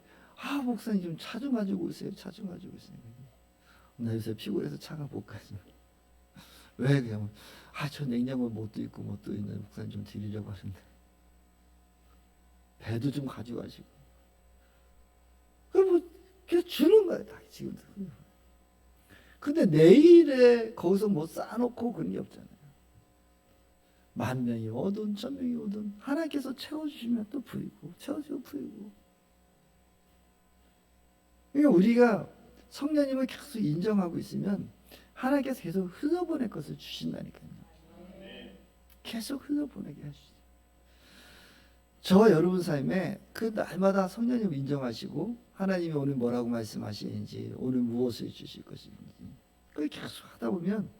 목사님 좀 차 좀 가지고 오세요. 차 좀 가지고 오세요. 나 요새 피곤해서 차가 못 가지. 왜 그냥 저 냉장고에 뭣도 있고 뭣도 있는 목사님 좀 드리려고 하는데 배도 좀 가져가시고 그럼 뭐 그냥 주는 거야 다 지금도. 근데 내일에 거기서 뭐 쌓아놓고 그런 게 없잖아요. 10,000명이 오든 1,000명이 오든 하나님께서 채워주시면 또 부이고 채워주고 부이고. 그러니까 우리가 성령님을 계속 인정하고 있으면 하나님께서 계속 흘려보낼 것을 주신다니까요. 계속 흘려보내게 하시죠. 저와 여러분 삶에 그 날마다 성령님을 인정하시고 하나님이 오늘 뭐라고 말씀하시는지 오늘 무엇을 주실 것인지 그걸 계속 하다 보면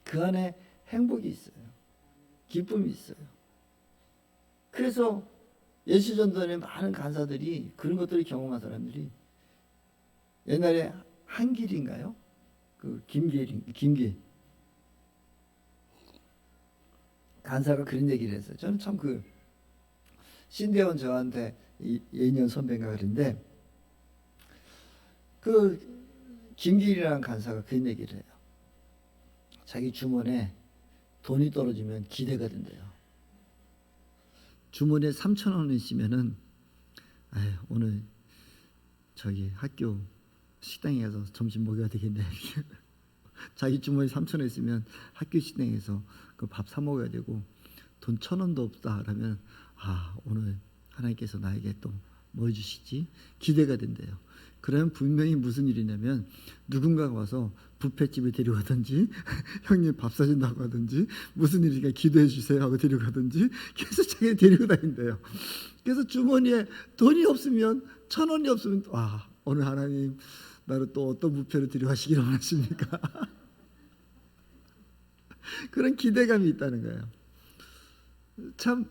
그 안에 행복이 있어요. 기쁨이 있어요. 그래서 예수전도에 많은 간사들이 그런 것들을 경험한 사람들이 옛날에 한길인가요? 그 김길 간사가 그런 얘기를 했어요. 저는 참 그 신대원 저한테 예년 선배인가 그런데 그 김길이라는 간사가 그런 얘기를 해요. 자기 주머니에 돈이 떨어지면 기대가 된대요. 주머니에 3,000원 있으면은 오늘 저기 학교 식당에 가서 점심 먹여야 되겠네. 자기 주머니에 3,000원 있으면 학교 식당에서 그 밥 사 먹어야 되고 돈 1,000원도 없다 그러면 오늘 하나님께서 나에게 또 뭐 주시지? 기대가 된대요. 그러면 분명히 무슨 일이냐면 누군가가 와서 뷔페집에 데려가든지 형님 밥 사준다고 하든지 무슨 일이니까 기도해 주세요 하고 데려가든지 계속 자기 데리고 다닌대요. 그래서 주머니에 돈이 없으면 1,000원이 없으면 오늘 하나님 나를 또 어떤 뷔페로 데려가시기를 원하십니까? 그런 기대감이 있다는 거예요. 참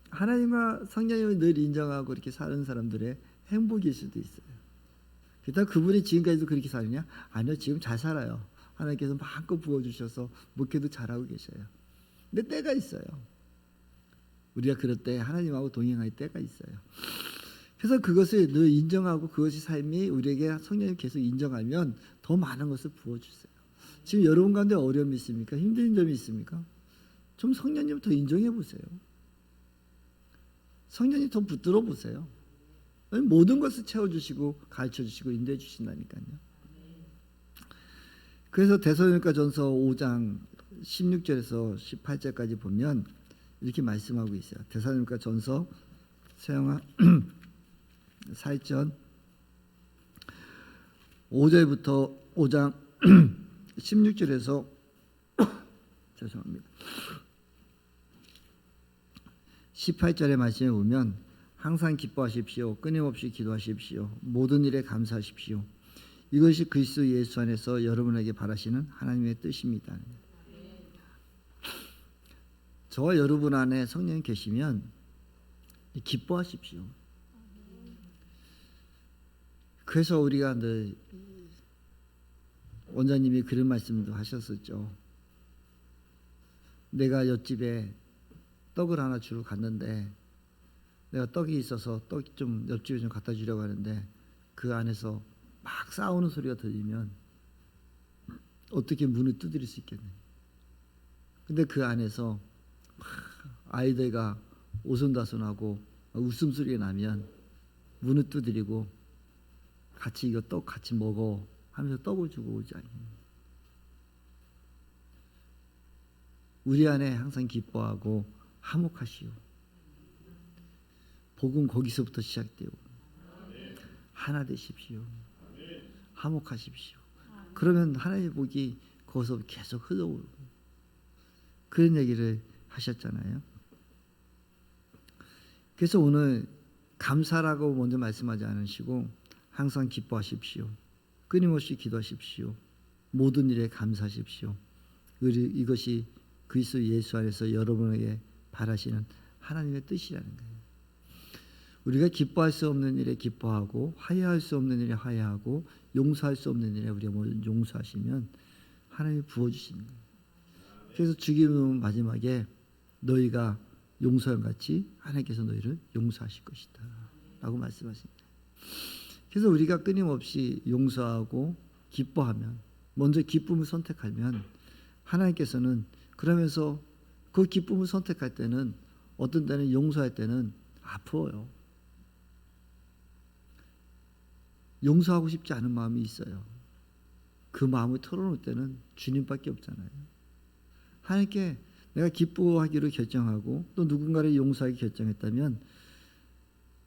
하나님과 성령님을 늘 인정하고 이렇게 사는 사람들의 행복일 수도 있어요. 그렇다고 그분이 지금까지도 그렇게 사느냐? 아니요, 지금 잘 살아요. 하나님께서 마음껏 부어주셔서 목회도 잘하고 계셔요. 근데 때가 있어요. 우리가 그럴 때 하나님하고 동행할 때가 있어요. 그래서 그것을 늘 인정하고 그것이 삶이 우리에게 성령님 계속 인정하면 더 많은 것을 부어주세요. 지금 여러분 가운데 어려움이 있습니까? 힘든 점이 있습니까? 좀 성령님 더 인정해 보세요. 성령님 더 붙들어 보세요. 모든 것을 채워주시고 가르쳐주시고 인도해 주신다니까요. 그래서 데살로니가전서 5장 16절에서 18절까지 보면 이렇게 말씀하고 있어요. 데살로니가전서 서영아 4장 5절부터 5장 16절에서 죄송합니다. 18절의 말씀에 보면 항상 기뻐하십시오. 끊임없이 기도하십시오. 모든 일에 감사하십시오. 이것이 그리스도 예수 안에서 여러분에게 바라시는 하나님의 뜻입니다. 저와 여러분 안에 성령이 계시면 기뻐하십시오. 그래서 우리가 늘 원장님이 그런 말씀도 하셨었죠. 내가 옆집에 떡을 하나 주러 갔는데 내가 떡이 있어서 떡 좀 옆집에 좀 갖다 주려고 하는데 그 안에서 막 싸우는 소리가 들리면 어떻게 문을 두드릴 수 있겠네. 근데 그 안에서 아이들과 오손다손하고 웃음소리가 나면 문을 두드리고 같이 이거 떡 같이 먹어 하면서 떡을 주고 오지 않겠니. 우리 안에 항상 기뻐하고 화목하시오. 복음 거기서부터 시작돼요. 하나 되십시오. 화목하십시오. 그러면 하나님의 복이 거기서 계속 흘러오고 그런 얘기를 하셨잖아요. 그래서 오늘 감사라고 먼저 말씀하지 않으시고 항상 기뻐하십시오. 끊임없이 기도하십시오. 모든 일에 감사하십시오. 이것이 그리스도 예수 안에서 여러분에게 바라시는 하나님의 뜻이라는 거예요. 우리가 기뻐할 수 없는 일에 기뻐하고 화해할 수 없는 일에 화해하고 용서할 수 없는 일에 우리가 용서하시면 하나님이 부어주시는 거예요. 그래서 주기도문 마지막에 너희가 용서한 같이 하나님께서 너희를 용서하실 것이다 라고 말씀하십니다. 그래서 우리가 끊임없이 용서하고 기뻐하면, 먼저 기쁨을 선택하면 하나님께서는, 그러면서 그 기쁨을 선택할 때는 어떤 때는 용서할 때는 아파요. 용서하고 싶지 않은 마음이 있어요. 그 마음을 털어놓을 때는 주님밖에 없잖아요. 하나님께 내가 기뻐하기로 결정하고 또 누군가를 용서하기 결정했다면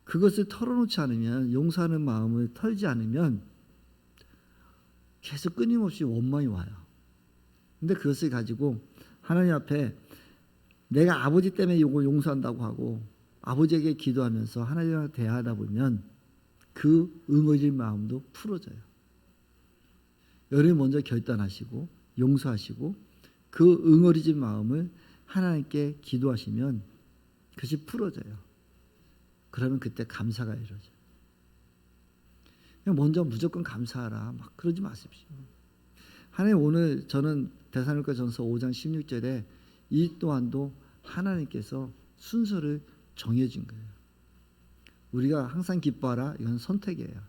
그것을 털어놓지 않으면, 용서하는 마음을 털지 않으면 계속 끊임없이 원망이 와요. 근데 그것을 가지고 하나님 앞에 내가 아버지 때문에 이걸 용서한다고 하고 아버지에게 기도하면서 하나님과 대화하다 보면 그 응어질 마음도 풀어져요. 여러분이 먼저 결단하시고 용서하시고 그 응어리진 마음을 하나님께 기도하시면 그것이 풀어져요. 그러면 그때 감사가 이루어져요. 그냥 먼저 무조건 감사하라 막 그러지 마십시오. 하나님, 오늘 저는 데살로니가전서 5장 16절에 이 또한도 하나님께서 순서를 정해준 거예요. 우리가 항상 기뻐하라, 이건 선택이에요.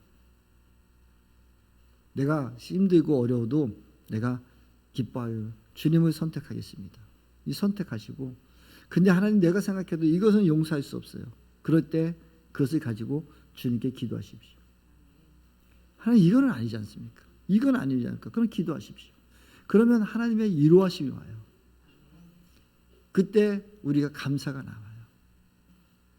내가 힘들고 어려워도 내가 기뻐하여 주님을 선택하겠습니다. 이 선택하시고, 근데 하나님, 내가 생각해도 이것은 용서할 수 없어요. 그럴 때 그것을 가지고 주님께 기도하십시오. 하나님, 이거는 아니지 않습니까? 이건 아니지 않을까? 그럼 기도하십시오. 그러면 하나님의 이루하심이 와요. 그때 우리가 감사가 나와요.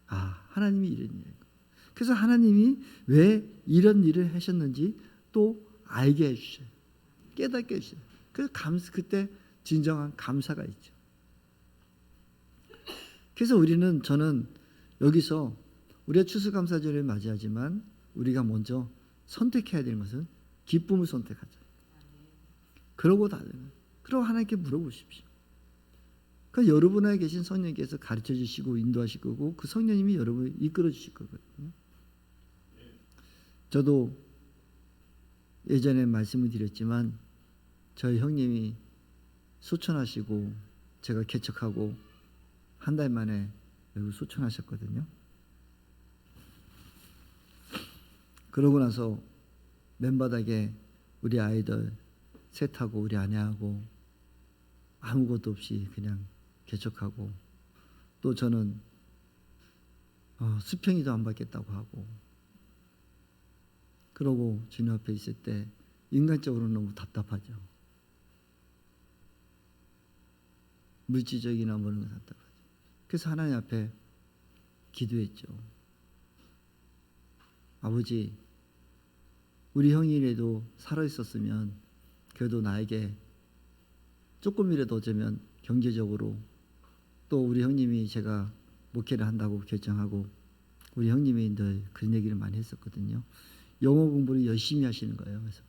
아, 하나님이 이런 일이고. 그래서 하나님이 왜 이런 일을 하셨는지 또 알게 해주셔요. 깨닫게 해주셔요. 그래서 그때 진정한 감사가 있죠. 그래서 저는 여기서 우리가 추수감사절을 맞이하지만 우리가 먼저 선택해야 되는 것은 기쁨을 선택하자. 그러고 하나님께 물어보십시오. 그 여러분 안에 계신 성령님께서 가르쳐 주시고 인도하실 거고 그 성령님이 여러분을 이끌어 주실 거거든요. 저도 예전에 말씀을 드렸지만 저희 형님이 소천하시고 제가 개척하고 한 달 만에 외국 소천하셨거든요. 그러고 나서 맨바닥에 우리 아이들 셋하고 우리 아내하고 아무것도 없이 그냥 개척하고, 또 저는 수평이도 안 받겠다고 하고, 그러고 주님 앞에 있을 때 인간적으로 너무 답답하죠. 물질적이나 모르는 건 답답하죠. 그래서 하나님 앞에 기도했죠. 아버지, 우리 형이라도 살아있었으면 그래도 나에게 조금이라도 어쩌면 경제적으로, 또 우리 형님이 제가 목회를 한다고 결정하고 우리 형님이 늘 그런 얘기를 많이 했었거든요. 영어 공부를 열심히 하시는 거예요. 그래서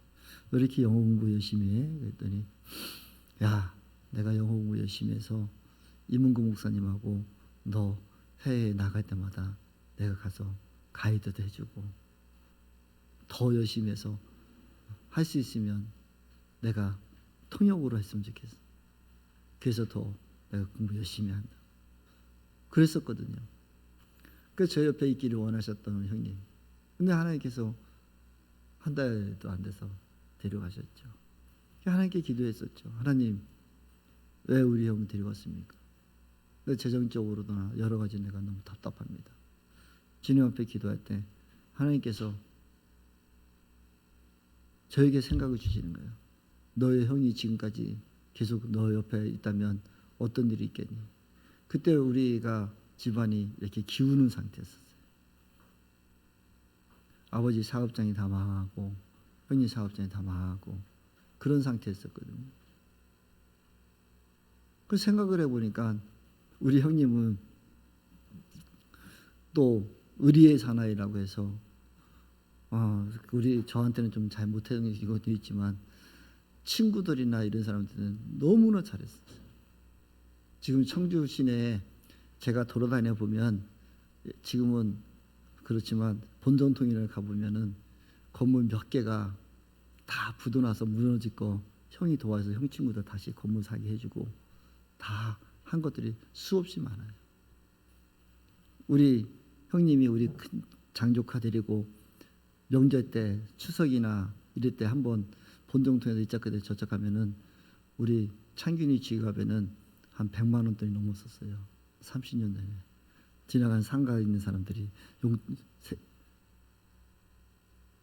왜 이렇게 영어 공부 열심히 해? 그랬더니 야, 내가 영어 공부 열심히 해서 이문구 목사님하고 너 해외에 나갈 때마다 내가 가서 가이드도 해주고 더 열심히 해서 할 수 있으면 내가 통역으로 했으면 좋겠어. 그래서 더 내가 공부 열심히 한다. 그랬었거든요. 그래서 저 옆에 있기를 원하셨던 형님. 근데 하나님께서 한 달도 안 돼서 데려가셨죠. 하나님께 기도했었죠. 하나님, 왜 우리 형 데려왔습니까? 재정적으로나 여러 가지 내가 너무 답답합니다. 주님 앞에 기도할 때 하나님께서 저에게 생각을 주시는 거예요. 너의 형이 지금까지 계속 너 옆에 있다면 어떤 일이 있겠니? 그때 우리가 집안이 이렇게 기우는 상태였었어요. 아버지 사업장이 다 망하고 형님 사업장이 다 망하고 그런 상태였었거든요. 그 생각을 해보니까 우리 형님은 또 의리의 사나이라고 해서 저한테는 좀 잘 못하는 것도 있지만 친구들이나 이런 사람들은 너무나 잘했어요. 지금 청주 시내에 제가 돌아다녀 보면 지금은 그렇지만 본전통일을 가보면은 건물 몇 개가 다 부도나서 무너질 거 형이 도와서 형 친구들 다시 건물 사게 해주고 다 한 것들이 수없이 많아요. 우리 형님이 우리 큰 장조카 데리고 명절 때 추석이나 이럴 때 한번 본정통에서 이쪽 끝에 저쪽 가면은 우리 창균이 지갑에는 한 100만 원돈이 넘었었어요. 30년 전에 지나간 상가에 있는 사람들이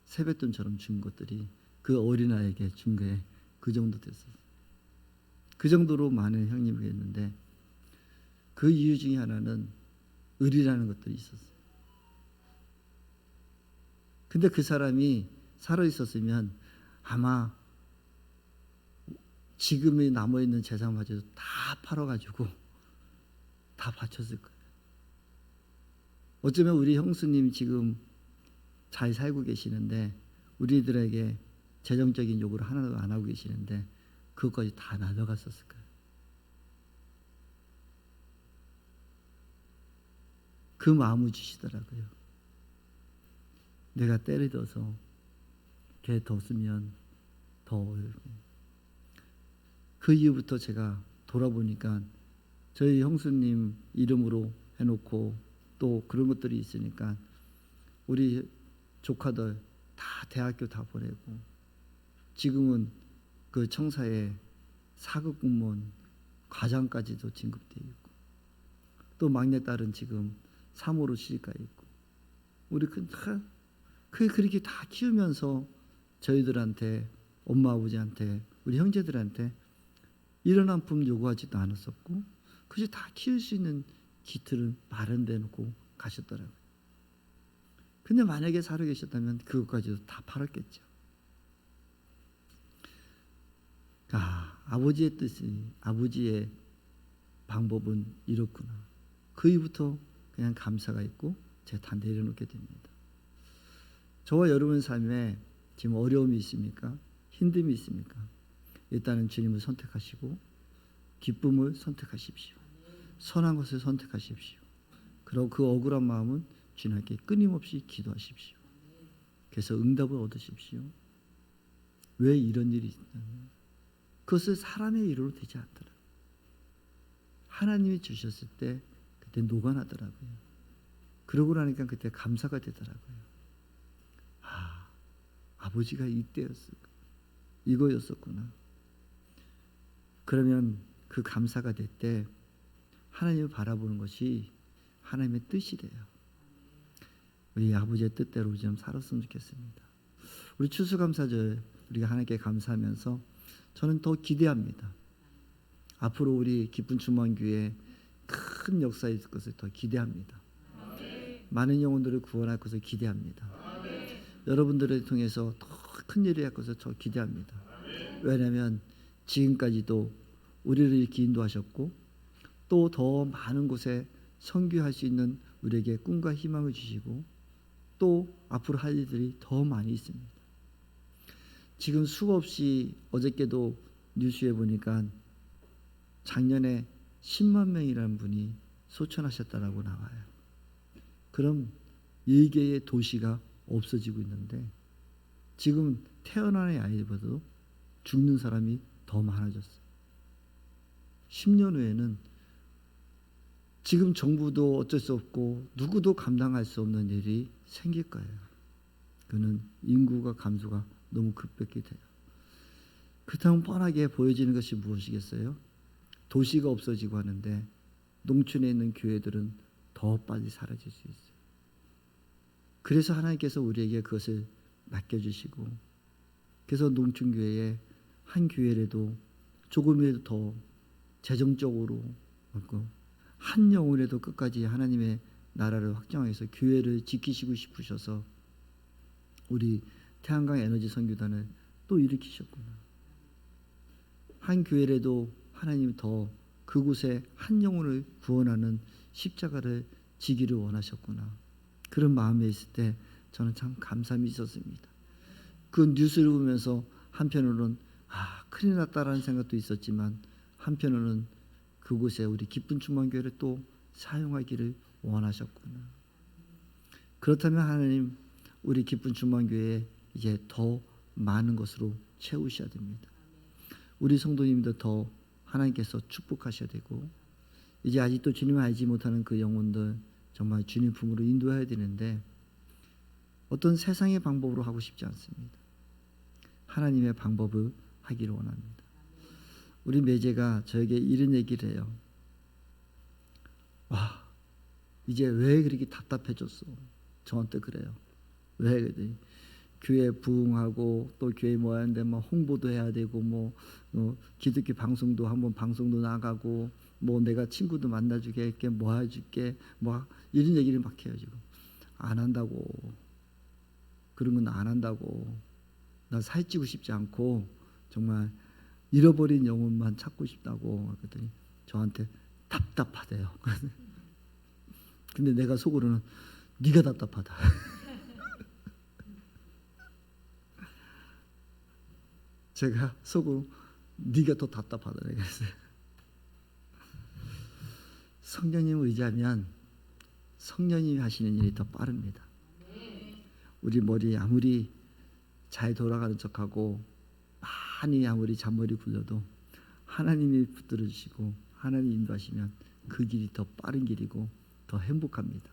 세뱃돈처럼 준 것들이 그 어린아이에게 준 게 그 정도 됐어요. 그 정도로 많은 형님이 있는데 그 이유 중에 하나는 의리라는 것들이 있었어요. 근데 그 사람이 살아 있었으면 아마 지금에 남아있는 재산마저도 다 팔아가지고 다 바쳤을 거예요. 어쩌면 우리 형수님 지금 잘 살고 계시는데 우리들에게 재정적인 요구를 하나도 안 하고 계시는데 그것까지 다 날려갔었을 거예요. 그 마음을 주시더라고요. 내가 때를 둬서 걔 더 쓰면 더 그 이후부터 제가 돌아보니까 저희 형수님 이름으로 해놓고 또 그런 것들이 있으니까 우리 조카들 다 대학교 다 보내고 지금은 그 청사에 4급 공무원 과장까지도 진급되어 있고 또 막내딸은 지금 3호로 시집가 있고 우리 그렇게 다 키우면서 저희들한테 엄마 아버지한테 우리 형제들한테 이런 한 푼 요구하지도 않았었고 그저 다 키울 수 있는 기틀은 마련돼 놓고 가셨더라고요. 근데 만약에 살아 계셨다면 그것까지도 다 팔았겠죠. 아버지의 뜻이 아버지의 방법은 이렇구나. 그 이후부터 그냥 감사가 있고 제가 다 내려놓게 됩니다. 저와 여러분 삶에 지금 어려움이 있습니까? 힘듦이 있습니까? 일단은 주님을 선택하시고 기쁨을 선택하십시오. 선한 것을 선택하십시오. 그리고 그 억울한 마음은 주님께 끊임없이 기도하십시오. 그래서 응답을 얻으십시오. 왜 이런 일이 있냐면 그것을 사람의 일로 되지 않더라고요. 하나님이 주셨을 때 그때 녹아나더라고요. 그러고 나니까 그때 감사가 되더라고요. 아버지가 이거였었구나. 그러면 그 감사가 될 때 하나님을 바라보는 것이 하나님의 뜻이래요. 우리 아버지의 뜻대로 좀 살았으면 좋겠습니다. 우리 추수감사절 우리가 하나님께 감사하면서 저는 더 기대합니다. 앞으로 우리 기쁜 충만교회 큰 역사 있을 것을 더 기대합니다. 많은 영혼들을 구원할 것을 기대합니다. 여러분들을 통해서 더 큰 일을 할 것을 저 기대합니다. 왜냐하면 지금까지도 우리를 이렇게 인도하셨고 또 더 많은 곳에 선교할 수 있는 우리에게 꿈과 희망을 주시고 또 앞으로 할 일들이 더 많이 있습니다. 지금 수없이 어저께도 뉴스에 보니까 작년에 10만 명이라는 분이 소천하셨다라고 나와요. 그럼 4개의 도시가 없어지고 있는데 지금 태어나는 아이들보다도 죽는 사람이 더 많아졌어요. 10년 후에는 지금 정부도 어쩔 수 없고 누구도 감당할 수 없는 일이 생길 거예요. 그는 인구가 감소가 너무 급격히 돼요. 그렇다면 뻔하게 보여지는 것이 무엇이겠어요? 도시가 없어지고 하는데 농촌에 있는 교회들은 더 빨리 사라질 수 있어요. 그래서 하나님께서 우리에게 그것을 맡겨주시고 그래서 농촌교회에 한 교회라도 조금이라도 더 재정적으로 한 영혼이라도 끝까지 하나님의 나라를 확장해서 교회를 지키시고 싶으셔서 우리 태양광 에너지 선교단을 또 일으키셨구나. 한 교회라도 하나님이 더 그곳에 한 영혼을 구원하는 십자가를 지기를 원하셨구나. 그런 마음에 있을 때 저는 참 감사함이 있었습니다. 그 뉴스를 보면서 한편으로는 큰일 났다라는 생각도 있었지만 한편으로는 그곳에 우리 기쁜 충만교회를 또 사용하기를 원하셨구나. 그렇다면 하나님, 우리 기쁜 충만교회에 이제 더 많은 것으로 채우셔야 됩니다. 우리 성도님도 더 하나님께서 축복하셔야 되고, 이제 아직도 주님을 알지 못하는 그 영혼들 정말 주님 품으로 인도해야 되는데 어떤 세상의 방법으로 하고 싶지 않습니다. 하나님의 방법을 하기를 원합니다. 우리 매제가 저에게 이런 얘기를 해요. 와, 이제 왜 그렇게 답답해졌어? 저한테 그래요. 왜 그러지? 교회 부흥하고 또 교회 모였는데 뭐 홍보도 해야 되고 뭐 기독교 방송도 한번 방송도 나가고 뭐 내가 친구도 만나주게 할게 뭐 해줄게 뭐 이런 얘기를 막 해요. 지금 안 한다고. 그런 건 안 한다고. 나 살찌고 싶지 않고 정말 잃어버린 영혼만 찾고 싶다고. 그랬더니 저한테 답답하대요. 근데 내가 속으로는 네가 답답하다. 제가 속으로 네가 더 답답하다 그랬어요. 성령님을 의지하면 성령님이 하시는 일이 더 빠릅니다. 우리 머리 아무리 잘 돌아가는 척하고 많이 아무리 잔머리 굴려도 하나님이 붙들어 주시고 하나님 인도하시면 그 길이 더 빠른 길이고 더 행복합니다.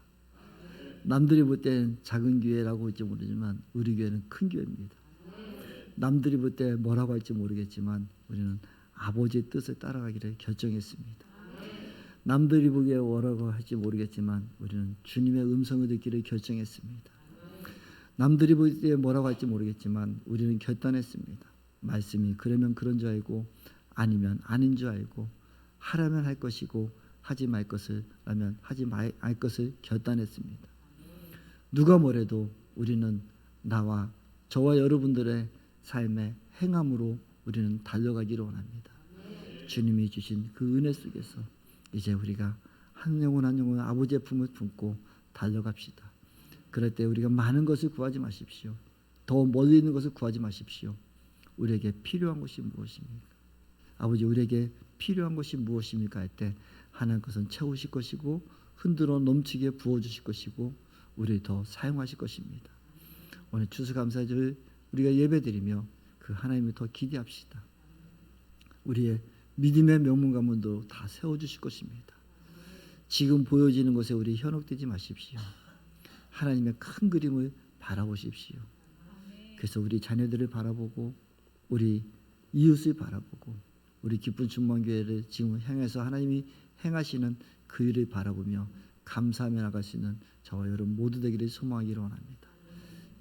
남들이 볼 땐 작은 교회라고 할지 모르지만 우리 교회는 큰 교회입니다. 남들이 볼 때 뭐라고 할지 모르겠지만 우리는 아버지의 뜻을 따라가기를 결정했습니다. 남들이 보기에 뭐라고 할지 모르겠지만 우리는 주님의 음성을 듣기를 결정했습니다. 남들이 볼 때 뭐라고 할지 모르겠지만 우리는 결단했습니다. 말씀이 그러면 그런 줄 알고 아니면 아닌 줄 알고 하라면 할 것이고 하지 말 것을 라면 하지 말 것을 결단했습니다. 누가 뭐래도 우리는 저와 여러분들의 삶의 행함으로 우리는 달려가기를 원합니다. 주님이 주신 그 은혜 속에서 이제 우리가 한 영혼 한 영혼 아버지의 품을 품고 달려갑시다. 그럴 때 우리가 많은 것을 구하지 마십시오. 더 멀리 있는 것을 구하지 마십시오. 우리에게 필요한 것이 무엇입니까? 아버지, 우리에게 필요한 것이 무엇입니까? 할 때 하나님 것은 채우실 것이고 흔들어 넘치게 부어주실 것이고 우리를 더 사용하실 것입니다. 오늘 추수감사절을 우리가 예배드리며 그 하나님을 더 기대합시다. 우리의 믿음의 명문가문도 다 세워주실 것입니다. 지금 보여지는 것에 우리 현혹되지 마십시오. 하나님의 큰 그림을 바라보십시오. 그래서 우리 자녀들을 바라보고 우리 이웃을 바라보고 우리 기쁜 충만교회를 지금 향해서 하나님이 행하시는 그 일을 바라보며 감사하며 나갈 수 있는 저와 여러분 모두 되기를 소망하기를 원합니다.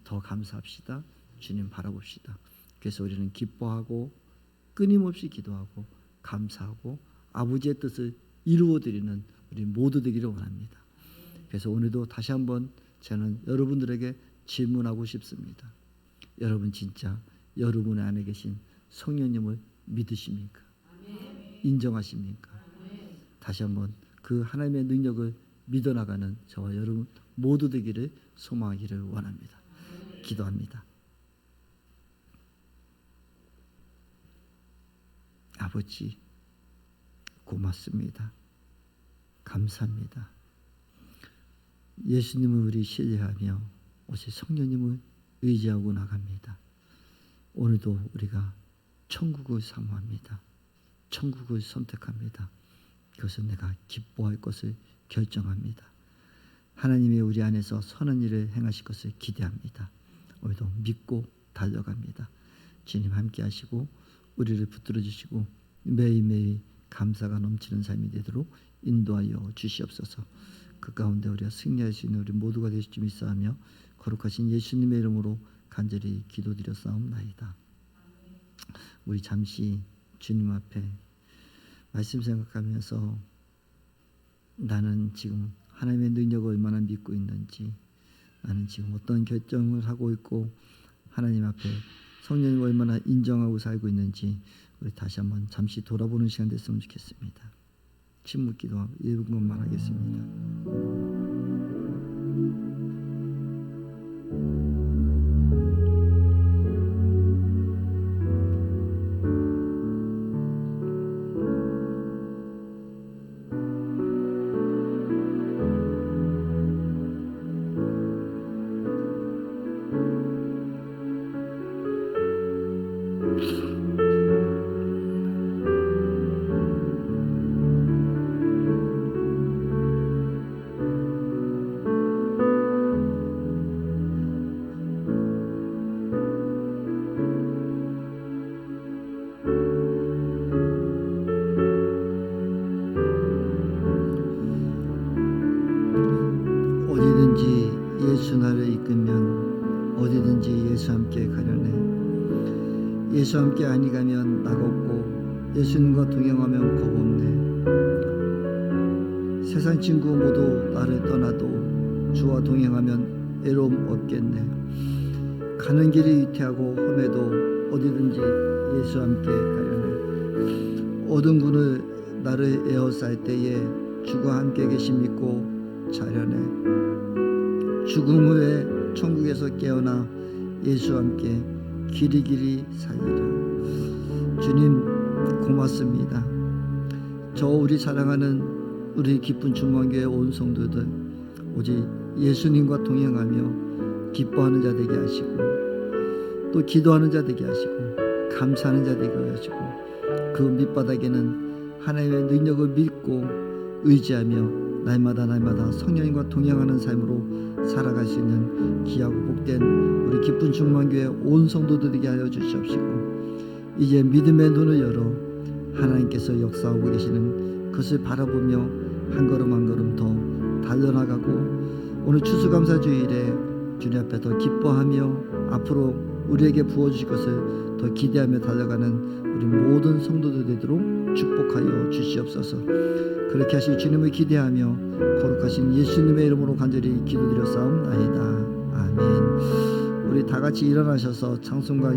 더 감사합시다. 주님 바라봅시다. 그래서 우리는 기뻐하고 끊임없이 기도하고 감사하고 아버지의 뜻을 이루어드리는 우리 모두 되기를 원합니다. 그래서 오늘도 다시 한번 저는 여러분들에게 질문하고 싶습니다. 여러분 진짜 여러분 안에 계신 성령님을 믿으십니까? 인정하십니까? 다시 한번 그 하나님의 능력을 믿어나가는 저와 여러분 모두 되기를 소망하기를 원합니다. 기도합니다. 아버지 고맙습니다. 감사합니다. 예수님을 우리 신뢰하며 오직 성령님을 의지하고 나갑니다. 오늘도 우리가 천국을 사모합니다. 천국을 선택합니다. 그것은 내가 기뻐할 것을 결정합니다. 하나님이 우리 안에서 선한 일을 행하실 것을 기대합니다. 오늘도 믿고 달려갑니다. 주님 함께 하시고 우리를 붙들어 주시고 매일매일 감사가 넘치는 삶이 되도록 인도하여 주시옵소서. 그 가운데 우리가 승리할 수 있는 우리 모두가 되실 줄 믿사하며 거룩하신 예수님의 이름으로 간절히 기도드렸사옵나이다. 우리 잠시 주님 앞에 말씀 생각하면서 나는 지금 하나님의 능력을 얼마나 믿고 있는지, 나는 지금 어떤 결정을 하고 있고 하나님 앞에 성령을 얼마나 인정하고 살고 있는지 우리 다시 한번 잠시 돌아보는 시간 됐으면 좋겠습니다. 침묵 기도 1분만 하겠습니다. 예수 나를 이끌면 어디든지 예수 함께 가려네. 예수 함께 아니 가면 낙없고 예수님과 동행하면 겁없네. 세상 친구 모두 나를 떠나도 주와 동행하면 애로움 없겠네. 가는 길이 위태하고 험해도 어디든지 예수 함께 가려네. 어두운 군을 나를 에워쌀 때에 주가 함께 계심 믿고 자려네. 죽음 후에 천국에서 깨어나 예수와 함께 길이길이 살리라. 주님 고맙습니다. 저 우리 사랑하는 우리 기쁜 중앙교회 온 성도들 오직 예수님과 동행하며 기뻐하는 자 되게 하시고 또 기도하는 자 되게 하시고 감사하는 자 되게 하시고 그 밑바닥에는 하나님의 능력을 믿고 의지하며 날마다 성령님과 동행하는 삶으로 살아갈 수 있는 귀하고 복된 우리 기쁜 충만교회 온 성도들에게 하여 주시옵시고 이제 믿음의 눈을 열어 하나님께서 역사하고 계시는 그것을 바라보며 한 걸음 한 걸음 더 달려나가고 오늘 추수감사주일에 주님 앞에 더 기뻐하며 앞으로 우리에게 부어주실 것을 더 기대하며 달려가는 우리 모든 성도들 되도록 축복하여 주시옵소서. 그렇게 하실 주님을 기대하며 거룩하신 예수님의 이름으로 간절히 기도드려 싸움나이다. 아멘. 우리 다 같이 일어나셔서 찬송가